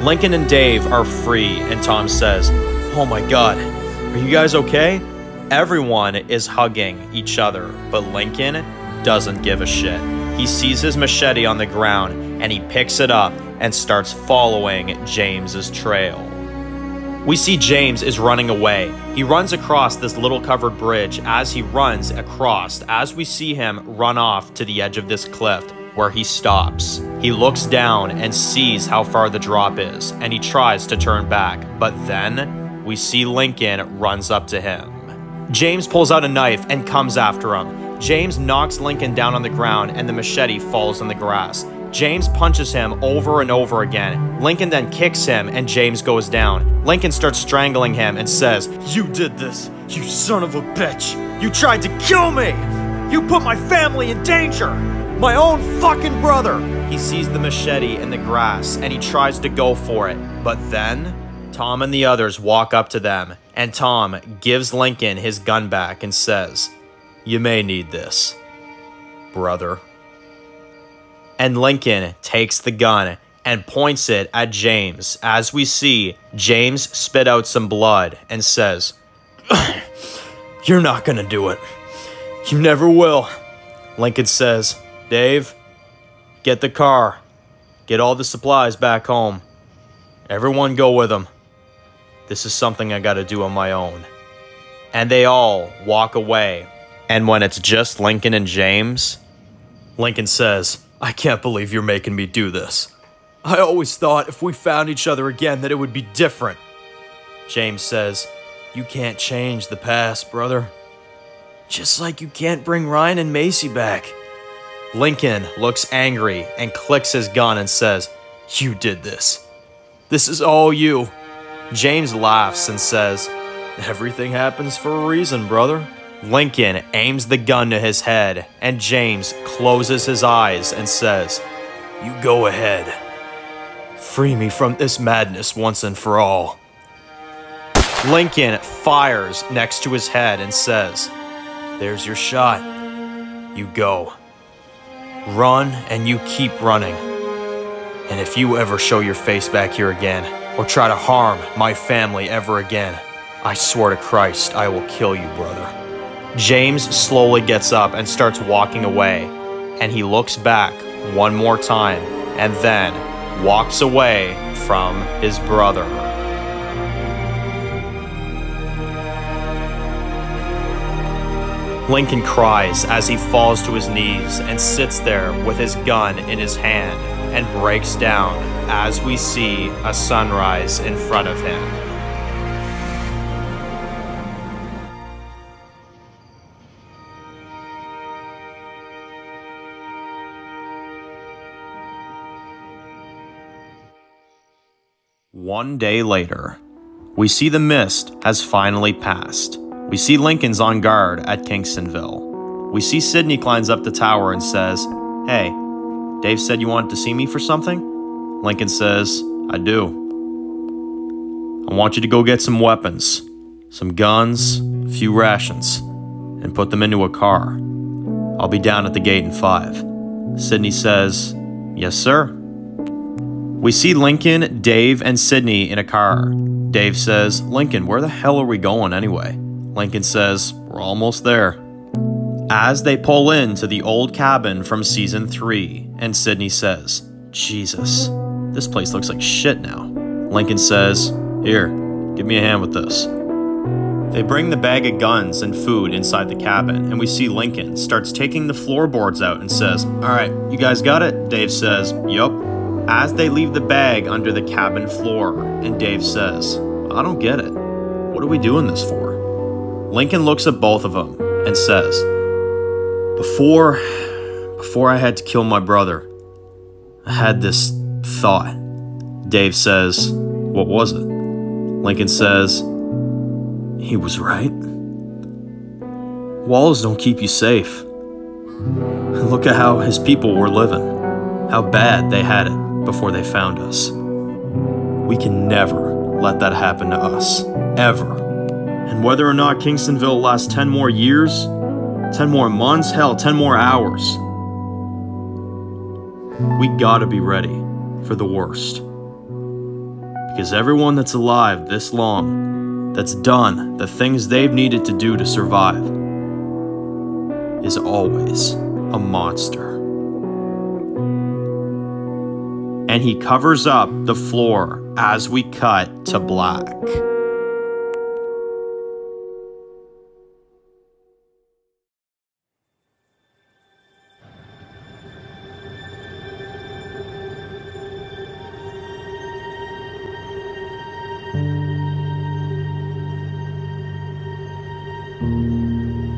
Lincoln and Dave are free, and Tom says, "Oh my God, are you guys okay?" Everyone is hugging each other, but Lincoln doesn't give a shit. He sees his machete on the ground, and he picks it up and starts following James's trail. We see James is running away. He runs across this little covered bridge. As he runs across, as we see him run off to the edge of this cliff, where he stops. He looks down and sees how far the drop is, and he tries to turn back, but then we see Lincoln runs up to him. James pulls out a knife and comes after him. James knocks Lincoln down on the ground, and the machete falls in the grass. James punches him over and over again. Lincoln then kicks him and James goes down. Lincoln starts strangling him and says, "You did this, you son of a bitch. You tried to kill me. You put my family in danger. My own fucking brother." He sees the machete in the grass and he tries to go for it. But then Tom and the others walk up to them and Tom gives Lincoln his gun back and says, "You may need this, brother." And Lincoln takes the gun and points it at James as we see James spit out some blood and says, "You're not gonna do it. You never will." Lincoln says, "Dave, get the car. Get all the supplies back home. Everyone go with him. This is something I gotta do on my own." And they all walk away. And when it's just Lincoln and James, Lincoln says, "I can't believe you're making me do this. I always thought if we found each other again that it would be different." James says, "You can't change the past, brother. Just like you can't bring Ryan and Macy back." Lincoln looks angry and clicks his gun and says, "You did this. This is all you." James laughs and says, "Everything happens for a reason, brother." Lincoln aims the gun to his head, and James closes his eyes and says, "You go ahead. Free me from this madness once and for all." Lincoln fires next to his head and says, "There's your shot. You go. Run and you keep running. And if you ever show your face back here again, or try to harm my family ever again, I swear to Christ I will kill you, brother." James slowly gets up and starts walking away, and he looks back one more time and then walks away from his brother. Lincoln cries as he falls to his knees and sits there with his gun in his hand and breaks down as we see a sunrise in front of him. One day later, we see the mist has finally passed. We see Lincoln's on guard at Kingstonville. We see Sydney climbs up the tower and says, "Hey, Dave said you wanted to see me for something?" Lincoln says, "I do. I want you to go get some weapons, some guns, a few rations, and put them into a car. I'll be down at the gate in 5. Sydney says, "Yes, sir." We see Lincoln, Dave, and Sydney in a car. Dave says, "Lincoln, where the hell are we going anyway?" Lincoln says, "We're almost there." As they pull into the old cabin from season 3, and Sydney says, "Jesus, this place looks like shit now." Lincoln says, "Here, give me a hand with this." They bring the bag of guns and food inside the cabin, and we see Lincoln starts taking the floorboards out and says, "All right, you guys got it?" Dave says, "Yup." As they leave the bag under the cabin floor, and Dave says, "I don't get it. What are we doing this for?" Lincoln looks at both of them and says, Before I had to kill my brother, I had this thought." Dave says, "What was it?" Lincoln says, "He was right. Walls don't keep you safe. Look at how his people were living, how bad they had it before they found us. We can never let that happen to us, ever. And whether or not Kingstonville lasts 10 more years, 10 more months, hell, 10 more hours, we gotta be ready for the worst. Because everyone that's alive this long, that's done the things they've needed to do to survive, is always a monster." And he covers up the floor as we cut to black.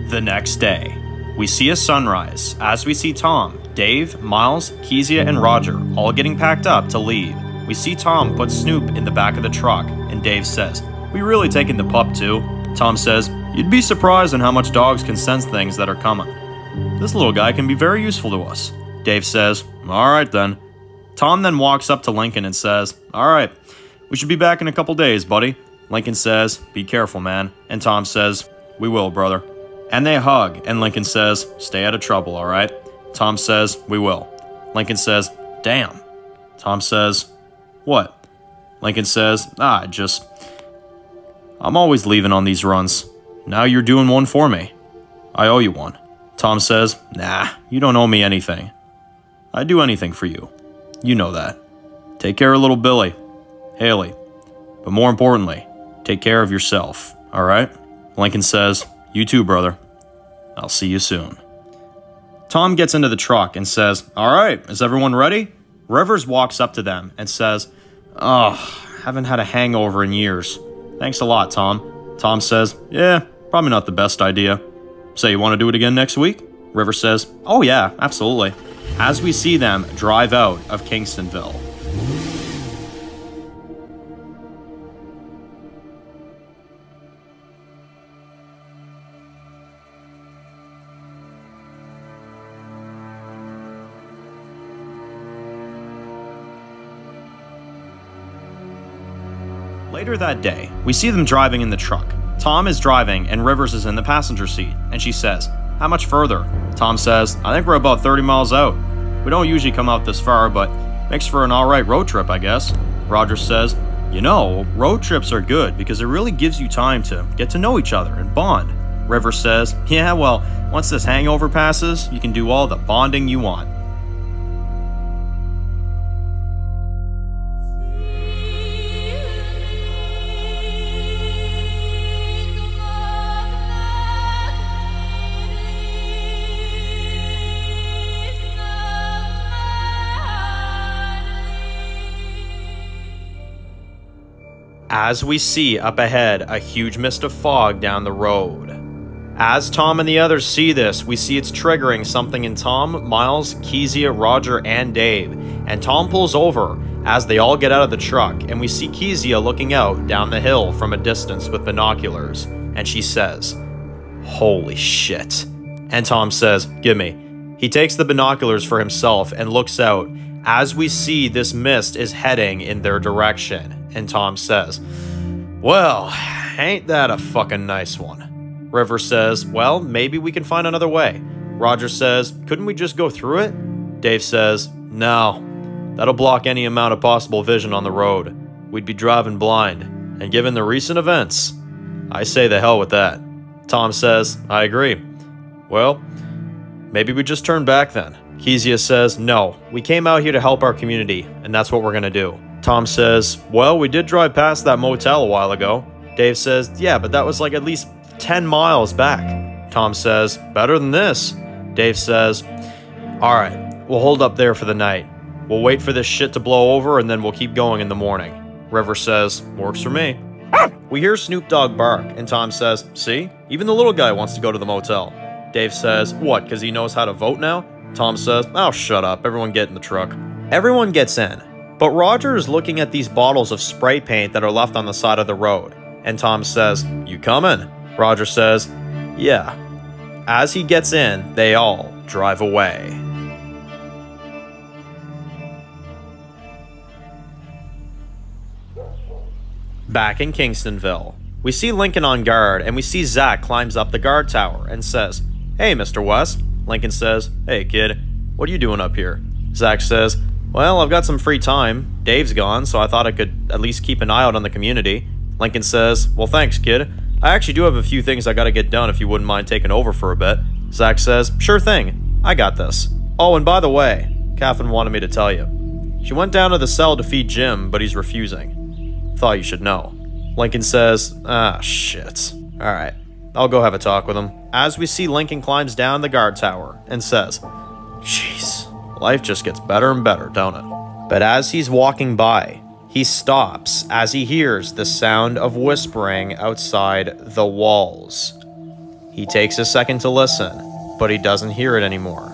The next day, we see a sunrise as we see Tom, Dave, Miles, Kezia, and Roger all getting packed up to leave. We see Tom put Snoop in the back of the truck, and Dave says, "We really taking the pup too?" Tom says, "You'd be surprised on how much dogs can sense things that are coming. This little guy can be very useful to us." Dave says, "Alright then." Tom then walks up to Lincoln and says, "Alright, we should be back in a couple days, buddy." Lincoln says, "Be careful, man." And Tom says, "We will, brother." And they hug, and Lincoln says, "Stay out of trouble, alright?" Tom says, "We will." Lincoln says, "Damn." Tom says, "What?" Lincoln says, I'm always leaving on these runs. Now you're doing one for me. I owe you one." Tom says, "Nah, you don't owe me anything. I'd do anything for you. You know that. Take care of little Billy, Haley. But more importantly, take care of yourself, alright?" Lincoln says, "You too, brother. I'll see you soon." Tom gets into the truck and says, "Alright, is everyone ready?" Rivers walks up to them and says, "Haven't had a hangover in years. Thanks a lot, Tom." Tom says, "Yeah, probably not the best idea. So you want to do it again next week?" Rivers says, "Oh yeah, absolutely." As we see them drive out of Kingstonville. Later that day, we see them driving in the truck. Tom is driving and Rivers is in the passenger seat, and she says, "How much further?" Tom says, "I think we're about 30 miles out. We don't usually come out this far, but makes for an alright road trip, I guess." Roger says, "You know, road trips are good because it really gives you time to get to know each other and bond." Rivers says, "Yeah, well, once this hangover passes, you can do all the bonding you want." As we see up ahead a huge mist of fog down the road. As Tom and the others see this, we see it's triggering something in Tom, Miles, Kezia, Roger, and Dave. And Tom pulls over as they all get out of the truck, and we see Kezia looking out down the hill from a distance with binoculars. And she says, "Holy shit." And Tom says, "Gimme." He takes the binoculars for himself and looks out as we see this mist is heading in their direction. And Tom says, "Well, ain't that a fucking nice one?" River says, "Well, maybe we can find another way." Roger says, "Couldn't we just go through it?" Dave says, "No, that'll block any amount of possible vision on the road. We'd be driving blind, and given the recent events, I say the hell with that." Tom says, "I agree. Well, maybe we just turn back then." Kezia says, "No, we came out here to help our community, and that's what we're gonna do." Tom says, "Well, we did drive past that motel a while ago." Dave says, "Yeah, but that was like at least 10 miles back." Tom says, "Better than this." Dave says, "Alright, we'll hold up there for the night. We'll wait for this shit to blow over and then we'll keep going in the morning." River says, "Works for me." We hear Snoop Dogg bark, and Tom says, "See? Even the little guy wants to go to the motel." Dave says, "What, because he knows how to vote now?" Tom says, "Oh, shut up. Everyone get in the truck." Everyone gets in. But Roger is looking at these bottles of spray paint that are left on the side of the road. And Tom says, "You coming?" Roger says, "Yeah." As he gets in, they all drive away. Back in Kingstonville, we see Lincoln on guard, and we see Zach climbs up the guard tower and says, "Hey, Mr. West." Lincoln says, "Hey, kid, what are you doing up here?" Zach says, "Well, I've got some free time. Dave's gone, so I thought I could at least keep an eye out on the community." Lincoln says, "Well, thanks, kid. I actually do have a few things I gotta get done if you wouldn't mind taking over for a bit." Zach says, "Sure thing. I got this. Oh, and by the way, Catherine wanted me to tell you. She went down to the cell to feed Jim, but he's refusing. Thought you should know." Lincoln says, "Shit. Alright, I'll go have a talk with him." As we see Lincoln climbs down the guard tower and says, "Jeez. Life just gets better and better, don't it?" But as he's walking by, he stops as he hears the sound of whispering outside the walls. He takes a second to listen, but he doesn't hear it anymore.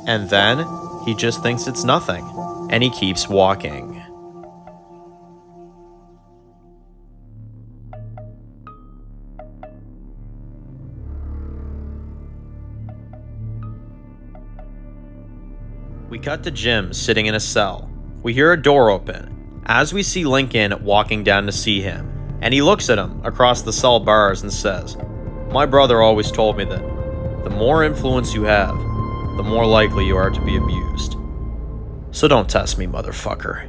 And then he just thinks it's nothing, and he keeps walking. We cut to Jim sitting in a cell. We hear a door open, as we see Lincoln walking down to see him, and he looks at him across the cell bars and says, "My brother always told me that the more influence you have, the more likely you are to be abused. So don't test me, motherfucker.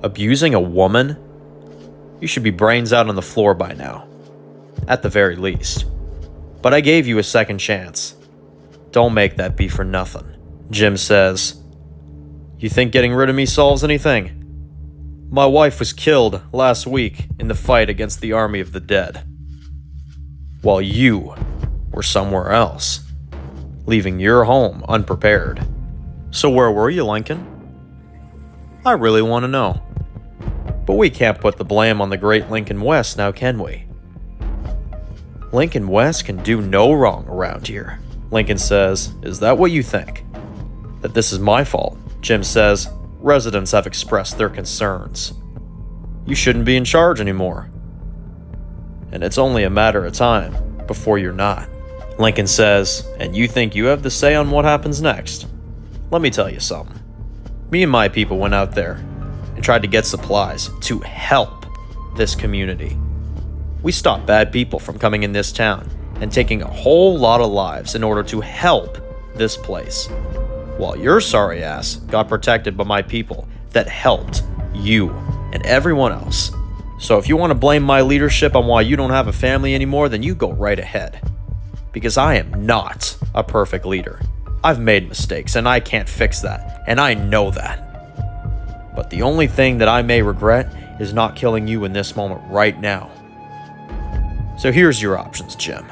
Abusing a woman? You should be brains out on the floor by now. At the very least. But I gave you a second chance. Don't make that be for nothing." Jim says, "You think getting rid of me solves anything? My wife was killed last week in the fight against the army of the dead, while you were somewhere else, leaving your home unprepared. So where were you, Lincoln? I really want to know. But we can't put the blame on the great Lincoln West now, can we? Lincoln West can do no wrong around here." Lincoln says, "Is that what you think? That this is my fault?" Jim says, "Residents have expressed their concerns. You shouldn't be in charge anymore. And it's only a matter of time before you're not." Lincoln says, "And you think you have the say on what happens next? Let me tell you something. Me and my people went out there and tried to get supplies to help this community. We stopped bad people from coming in this town and taking a whole lot of lives in order to help this place. While your sorry ass got protected by my people that helped you and everyone else. So if you want to blame my leadership on why you don't have a family anymore, then you go right ahead. Because I am not a perfect leader. I've made mistakes and I can't fix that, and I know that. But the only thing that I may regret is not killing you in this moment right now. So here's your options, Jim.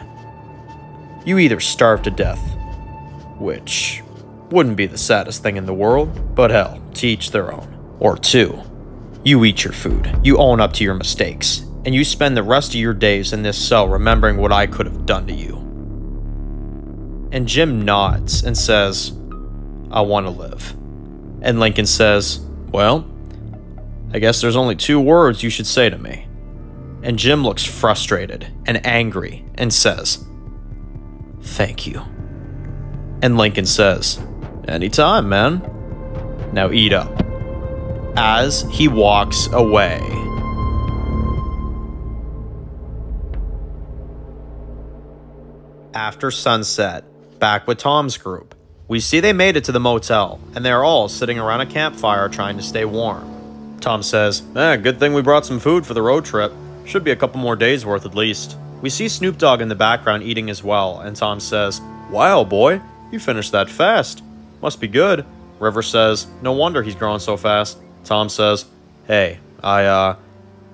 You either starve to death, which wouldn't be the saddest thing in the world, but hell, to each their own. Or 2, you eat your food, you own up to your mistakes, and you spend the rest of your days in this cell remembering what I could have done to you." And Jim nods and says, "I want to live." And Lincoln says, "Well, I guess there's only 2 words you should say to me." And Jim looks frustrated and angry and says, "Thank you." And Lincoln says, "Anytime, man. Now eat up." As he walks away. After sunset, back with Tom's group, we see they made it to the motel, and they're all sitting around a campfire trying to stay warm. Tom says, "Good thing we brought some food for the road trip. Should be a couple more days worth at least." We see Snoop Dogg in the background eating as well, and Tom says, "Wow, boy, you finished that fast. Must be good." River says, "No wonder he's growing so fast." Tom says, "Hey, I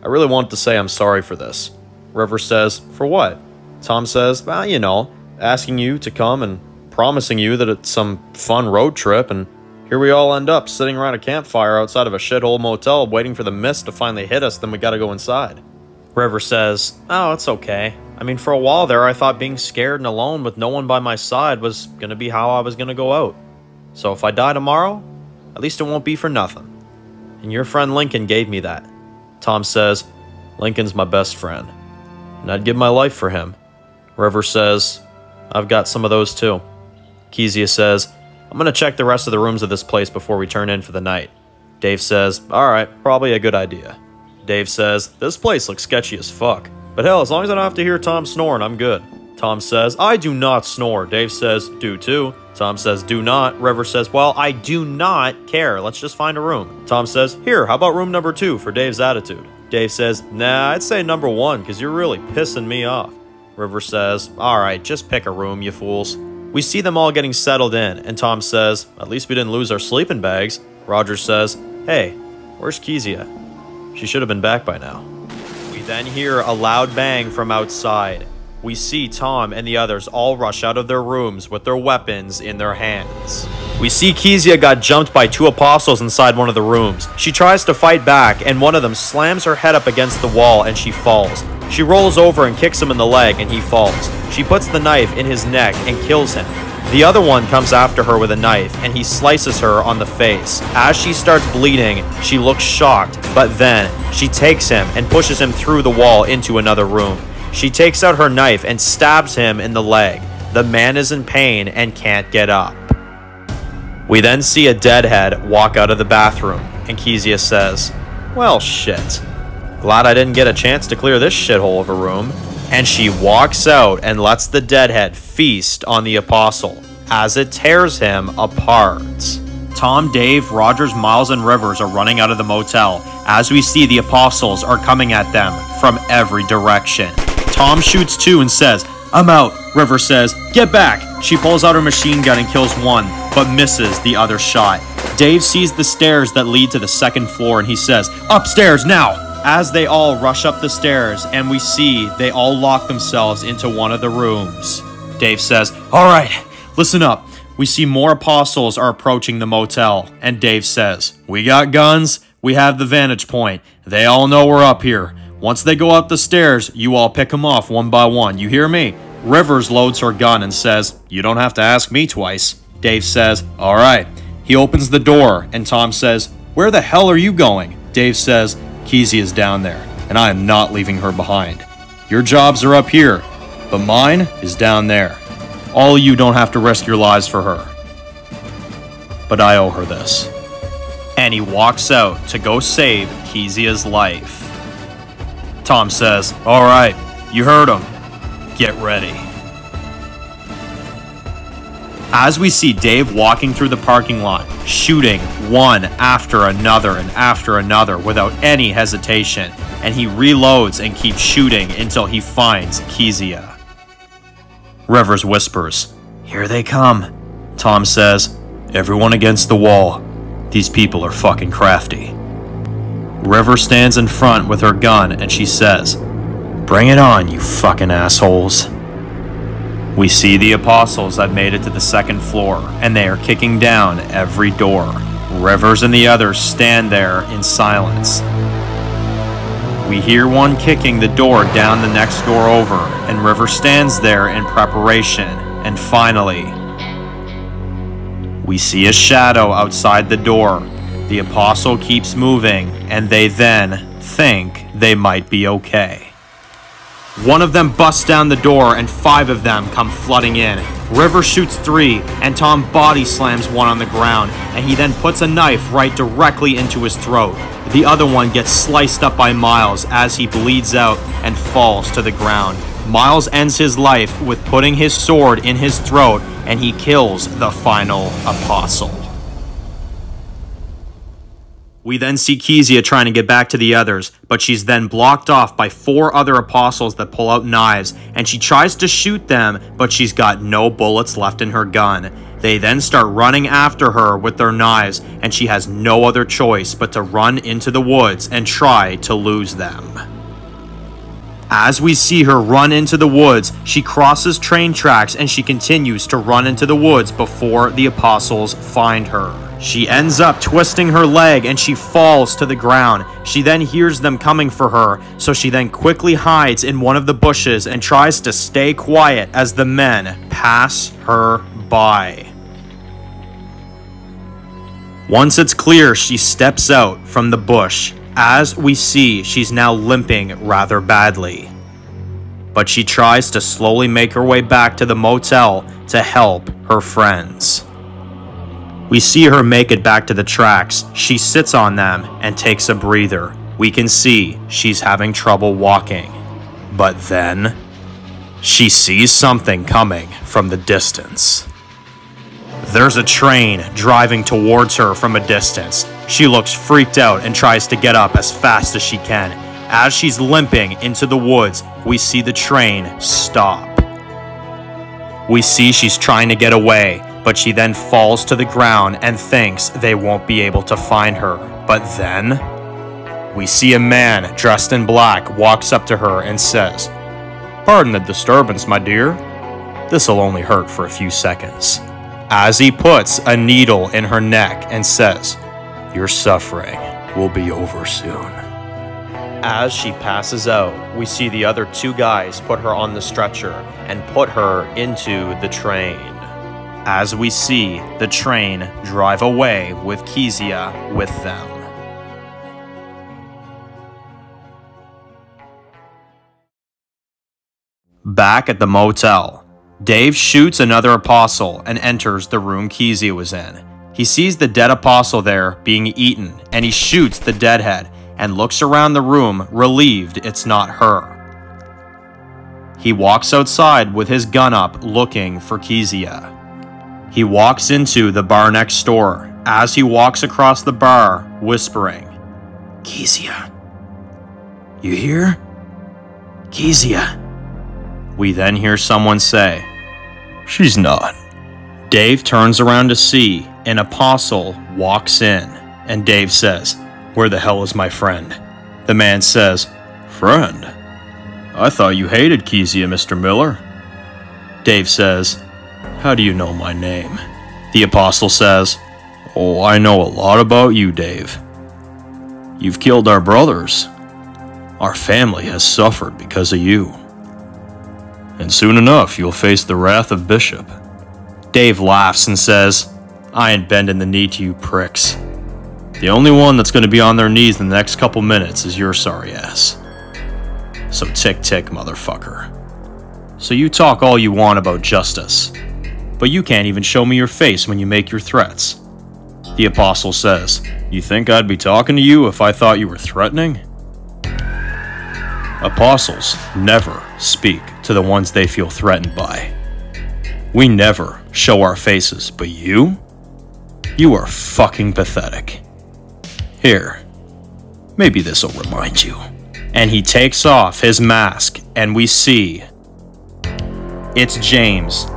really wanted to say I'm sorry for this." River says, "For what?" Tom says, "Well, you know, asking you to come and promising you that it's some fun road trip, and here we all end up sitting around a campfire outside of a shithole motel waiting for the mist to finally hit us, then we gotta go inside." River says, "Oh, it's okay. I mean, for a while there, I thought being scared and alone with no one by my side was gonna be how I was gonna go out. So if I die tomorrow, at least it won't be for nothing. And your friend Lincoln gave me that." Tom says, "Lincoln's my best friend, and I'd give my life for him." River says, "I've got some of those too." Kezia says, "I'm gonna check the rest of the rooms of this place before we turn in for the night." Dave says, "Alright, probably a good idea." Dave says, "This place looks sketchy as fuck. But hell, as long as I don't have to hear Tom snoring, I'm good." Tom says, "I do not snore." Dave says, "Do too." Tom says, "Do not." River says, "Well, I do not care. Let's just find a room." Tom says, "Here, how about room number 2 for Dave's attitude?" Dave says, "Nah, I'd say number 1 because you're really pissing me off." River says, "Alright, just pick a room, you fools." We see them all getting settled in, and Tom says, "At least we didn't lose our sleeping bags." Roger says, "Hey, where's Kezia? She should have been back by now." We then hear a loud bang from outside. We see Tom and the others all rush out of their rooms with their weapons in their hands. We see Kezia got jumped by 2 apostles inside one of the rooms. She tries to fight back, and one of them slams her head up against the wall and she falls. She rolls over and kicks him in the leg and he falls. She puts the knife in his neck and kills him. The other one comes after her with a knife and he slices her on the face. As she starts bleeding, she looks shocked, but then she takes him and pushes him through the wall into another room. She takes out her knife and stabs him in the leg. The man is in pain and can't get up. We then see a deadhead walk out of the bathroom, and Kezia says, "Well, shit. Glad I didn't get a chance to clear this shithole of a room." And she walks out and lets the deadhead feast on the apostle as it tears him apart. Tom, Dave, Rogers, Miles, and Rivers are running out of the motel as we see the apostles are coming at them from every direction. Tom shoots two and says, "I'm out." Rivers says, "Get back." She pulls out her machine gun and kills one, but misses the other shot. Dave sees the stairs that lead to the second floor and he says, "Upstairs now!" As they all rush up the stairs and we see they all lock themselves into one of the rooms. Dave says, "All right, listen up. We see more apostles are approaching the motel." And Dave says, "We got guns. We have the vantage point. They all know we're up here. Once they go up the stairs, you all pick them off one by one. You hear me?" Rivers loads her gun and says, "You don't have to ask me twice." Dave says, "All right." He opens the door and Tom says, "Where the hell are you going?" Dave says, "Kezia is down there, and I am not leaving her behind. Your jobs are up here, but mine is down there. All of you don't have to risk your lives for her. But I owe her this." And he walks out to go save Kezia's life. Tom says, "All right, you heard him. Get ready." As we see Dave walking through the parking lot, shooting one after another and after another without any hesitation, and he reloads and keeps shooting until he finds Kezia. Rivers whispers, "Here they come." Tom says, "Everyone against the wall. These people are fucking crafty." River stands in front with her gun and she says, "Bring it on, you fucking assholes." We see the apostles have made it to the second floor, and they are kicking down every door. Rivers and the others stand there in silence. We hear one kicking the door down the next door over, and River stands there in preparation, and finally, we see a shadow outside the door. The apostle keeps moving, and they then think they might be okay. One of them busts down the door and 5 of them come flooding in. River shoots 3 and Tom body slams one on the ground, and he then puts a knife right directly into his throat. The other one gets sliced up by Miles as he bleeds out and falls to the ground. Miles ends his life with putting his sword in his throat, and he kills the final apostle. We then see Kezia trying to get back to the others, but she's then blocked off by 4 other apostles that pull out knives, and she tries to shoot them, but she's got no bullets left in her gun. They then start running after her with their knives, and she has no other choice but to run into the woods and try to lose them. As we see her run into the woods, she crosses train tracks and she continues to run into the woods before the apostles find her. She ends up twisting her leg and she falls to the ground. She then hears them coming for her, so she then quickly hides in one of the bushes and tries to stay quiet as the men pass her by. Once it's clear, she steps out from the bush. As we see, she's now limping rather badly. But she tries to slowly make her way back to the motel to help her friends. We see her make it back to the tracks. She sits on them and takes a breather. We can see she's having trouble walking. But then, she sees something coming from the distance. There's a train driving towards her from a distance. She looks freaked out and tries to get up as fast as she can. As she's limping into the woods, we see the train stop. We see she's trying to get away, but she then falls to the ground and thinks they won't be able to find her. But then, we see a man dressed in black walks up to her and says, "Pardon the disturbance, my dear. This'll only hurt for a few seconds." As he puts a needle in her neck and says, "Your suffering will be over soon." As she passes out, we see the other two guys put her on the stretcher and put her into the train. As we see the train drive away with Kezia with them. Back at the motel, Dave shoots another apostle and enters the room Kezia was in. He sees the dead apostle there being eaten, and he shoots the deadhead and looks around the room, relieved it's not her. He walks outside with his gun up, looking for Kezia. He walks into the bar next door. As he walks across the bar, whispering, "Kezia, you here? Kezia." We then hear someone say, "She's not." Dave turns around to see an apostle walks in, and Dave says, "Where the hell is my friend?" The man says, "Friend? I thought you hated Kezia, Mr. Miller." Dave says, "How do you know my name?" The apostle says, "Oh, I know a lot about you, Dave. You've killed our brothers. Our family has suffered because of you. And soon enough, you'll face the wrath of Bishop." Dave laughs and says, "I ain't bending the knee to you pricks. The only one that's going to be on their knees in the next couple minutes is your sorry ass. So tick tick, motherfucker. So you talk all you want about justice, but you can't even show me your face when you make your threats." The apostle says, "You think I'd be talking to you if I thought you were threatening?" Apostles never speak to the ones they feel threatened by. We never show our faces, but you are fucking pathetic. Here, maybe this'll remind you. And he takes off his mask, and we see it's James.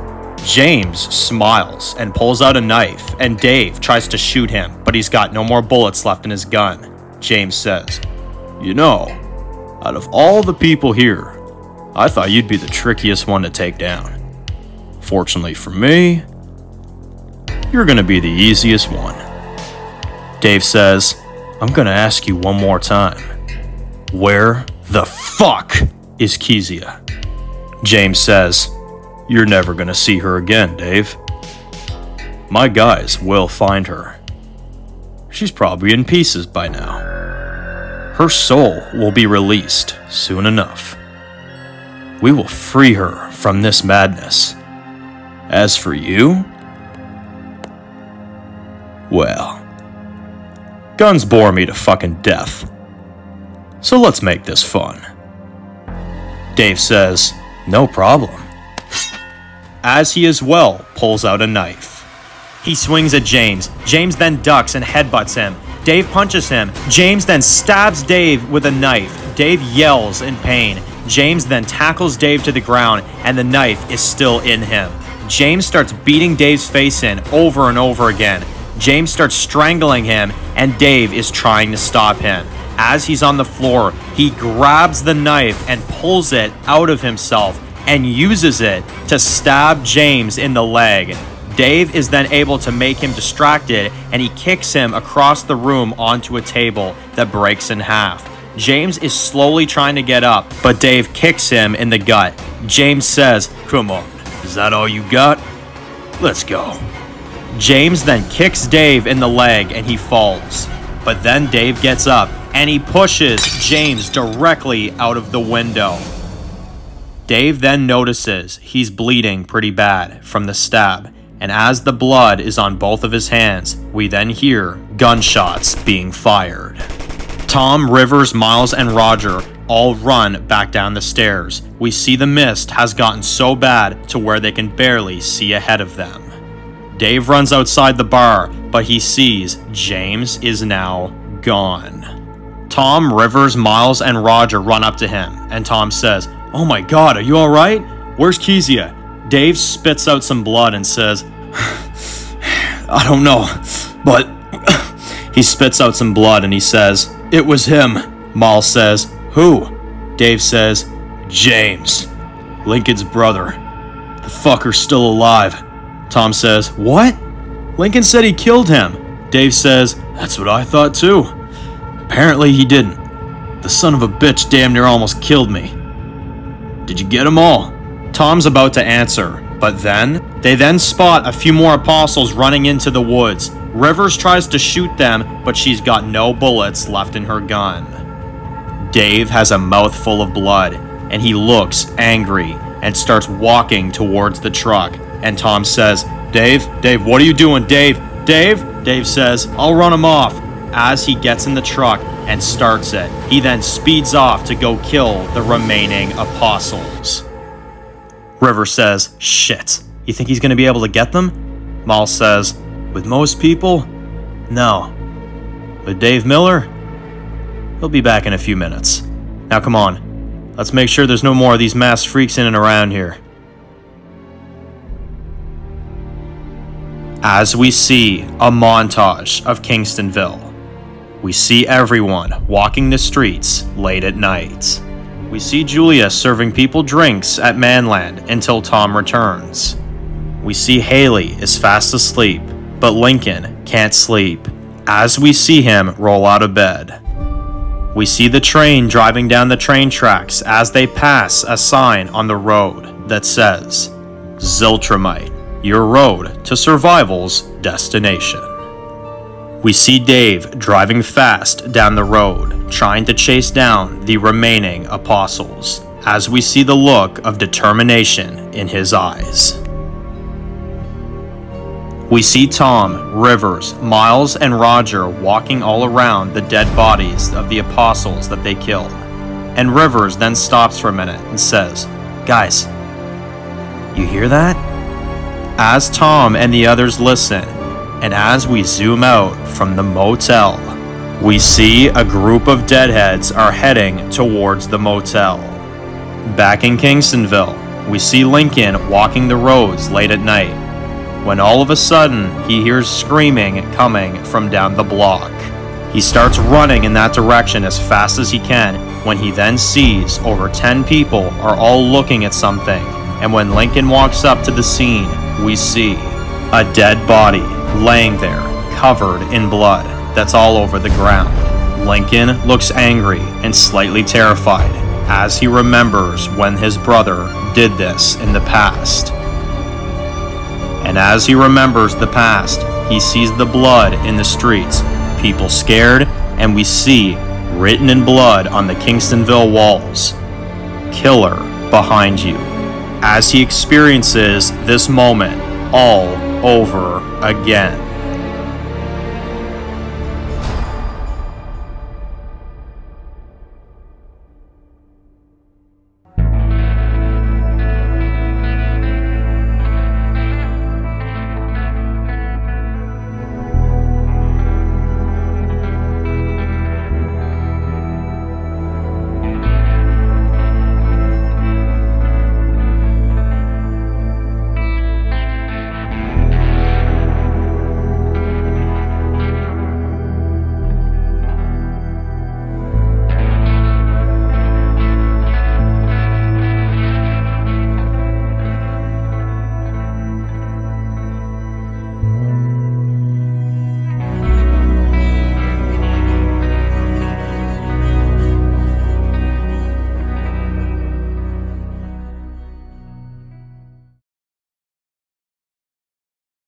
James smiles and pulls out a knife, and Dave tries to shoot him, but he's got no more bullets left in his gun. James says, "You know, out of all the people here, I thought you'd be the trickiest one to take down. Fortunately for me, you're gonna be the easiest one." Dave says, "I'm gonna ask you one more time. Where the fuck is Kezia?" James says, "You're never gonna see her again, Dave. My guys will find her. She's probably in pieces by now. Her soul will be released soon enough. We will free her from this madness. As for you, well, guns bore me to fucking death. So let's make this fun." Dave says, "No problem." As he as well pulls out a knife. He swings at James. James then ducks and headbutts him. Dave punches him. James then stabs Dave with a knife. Dave yells in pain. James then tackles Dave to the ground, and the knife is still in him. James starts beating Dave's face in over and over again. James starts strangling him, and Dave is trying to stop him. As he's on the floor, he grabs the knife and pulls it out of himself and uses it to stab James in the leg. Dave is then able to make him distracted, and he kicks him across the room onto a table that breaks in half. James is slowly trying to get up, but Dave kicks him in the gut. James says, "Come on, is that all you got? Let's go." James then kicks Dave in the leg and he falls. But then Dave gets up and he pushes James directly out of the window. Dave then notices he's bleeding pretty bad from the stab, and as the blood is on both of his hands, we then hear gunshots being fired. Tom, Rivers, Miles, and Roger all run back down the stairs. We see the mist has gotten so bad to where they can barely see ahead of them. Dave runs outside the bar, but he sees James is now gone. Tom, Rivers, Miles, and Roger run up to him, and Tom says, "Oh my god, are you alright? Where's Kezia?" Dave spits out some blood and says, "I don't know, but..." He spits out some blood and he says, "It was him." Miles says, "Who?" Dave says, "James, Lincoln's brother. The fucker's still alive." Tom says, "What? Lincoln said he killed him." Dave says, "That's what I thought too. Apparently he didn't. The son of a bitch damn near almost killed me. Did you get them all? Tom's about to answer, but they then spot a few more apostles running into the woods. Rivers tries to shoot them, but she's got no bullets left in her gun. Dave has a mouthful of blood, and he looks angry and starts walking towards the truck. And Tom says, Dave, what are you doing, Dave? Dave says, I'll run him off. As he gets in the truck and starts it, he then speeds off to go kill the remaining apostles. River says, shit, you think he's gonna be able to get them? Mal says, with most people, no. With Dave Miller, he'll be back in a few minutes. Now come on, let's make sure there's no more of these masked freaks in and around here. As we see a montage of Kingstonville, we see everyone walking the streets late at night. We see Julia serving people drinks at Manland until Tom returns. We see Haley is fast asleep, but Lincoln can't sleep as we see him roll out of bed. We see the train driving down the train tracks as they pass a sign on the road that says, Ziltramite, your road to survival's destination. We see Dave driving fast down the road, trying to chase down the remaining apostles, as we see the look of determination in his eyes. We see Tom, Rivers, Miles, and Roger walking all around the dead bodies of the apostles that they killed. And Rivers then stops for a minute and says, guys, you hear that? As Tom and the others listen, and as we zoom out from the motel, we see a group of deadheads are heading towards the motel. Back in Kingstonville, we see Lincoln walking the roads late at night, when all of a sudden he hears screaming coming from down the block. He starts running in that direction as fast as he can, when he then sees over 10 people are all looking at something, and when Lincoln walks up to the scene, we see a dead body laying there, covered in blood that's all over the ground. Lincoln looks angry and slightly terrified as he remembers when his brother did this in the past. And as he remembers the past, he sees the blood in the streets, people scared, and we see, written in blood on the Kingstonville walls, Killer behind you, as he experiences this moment all over again.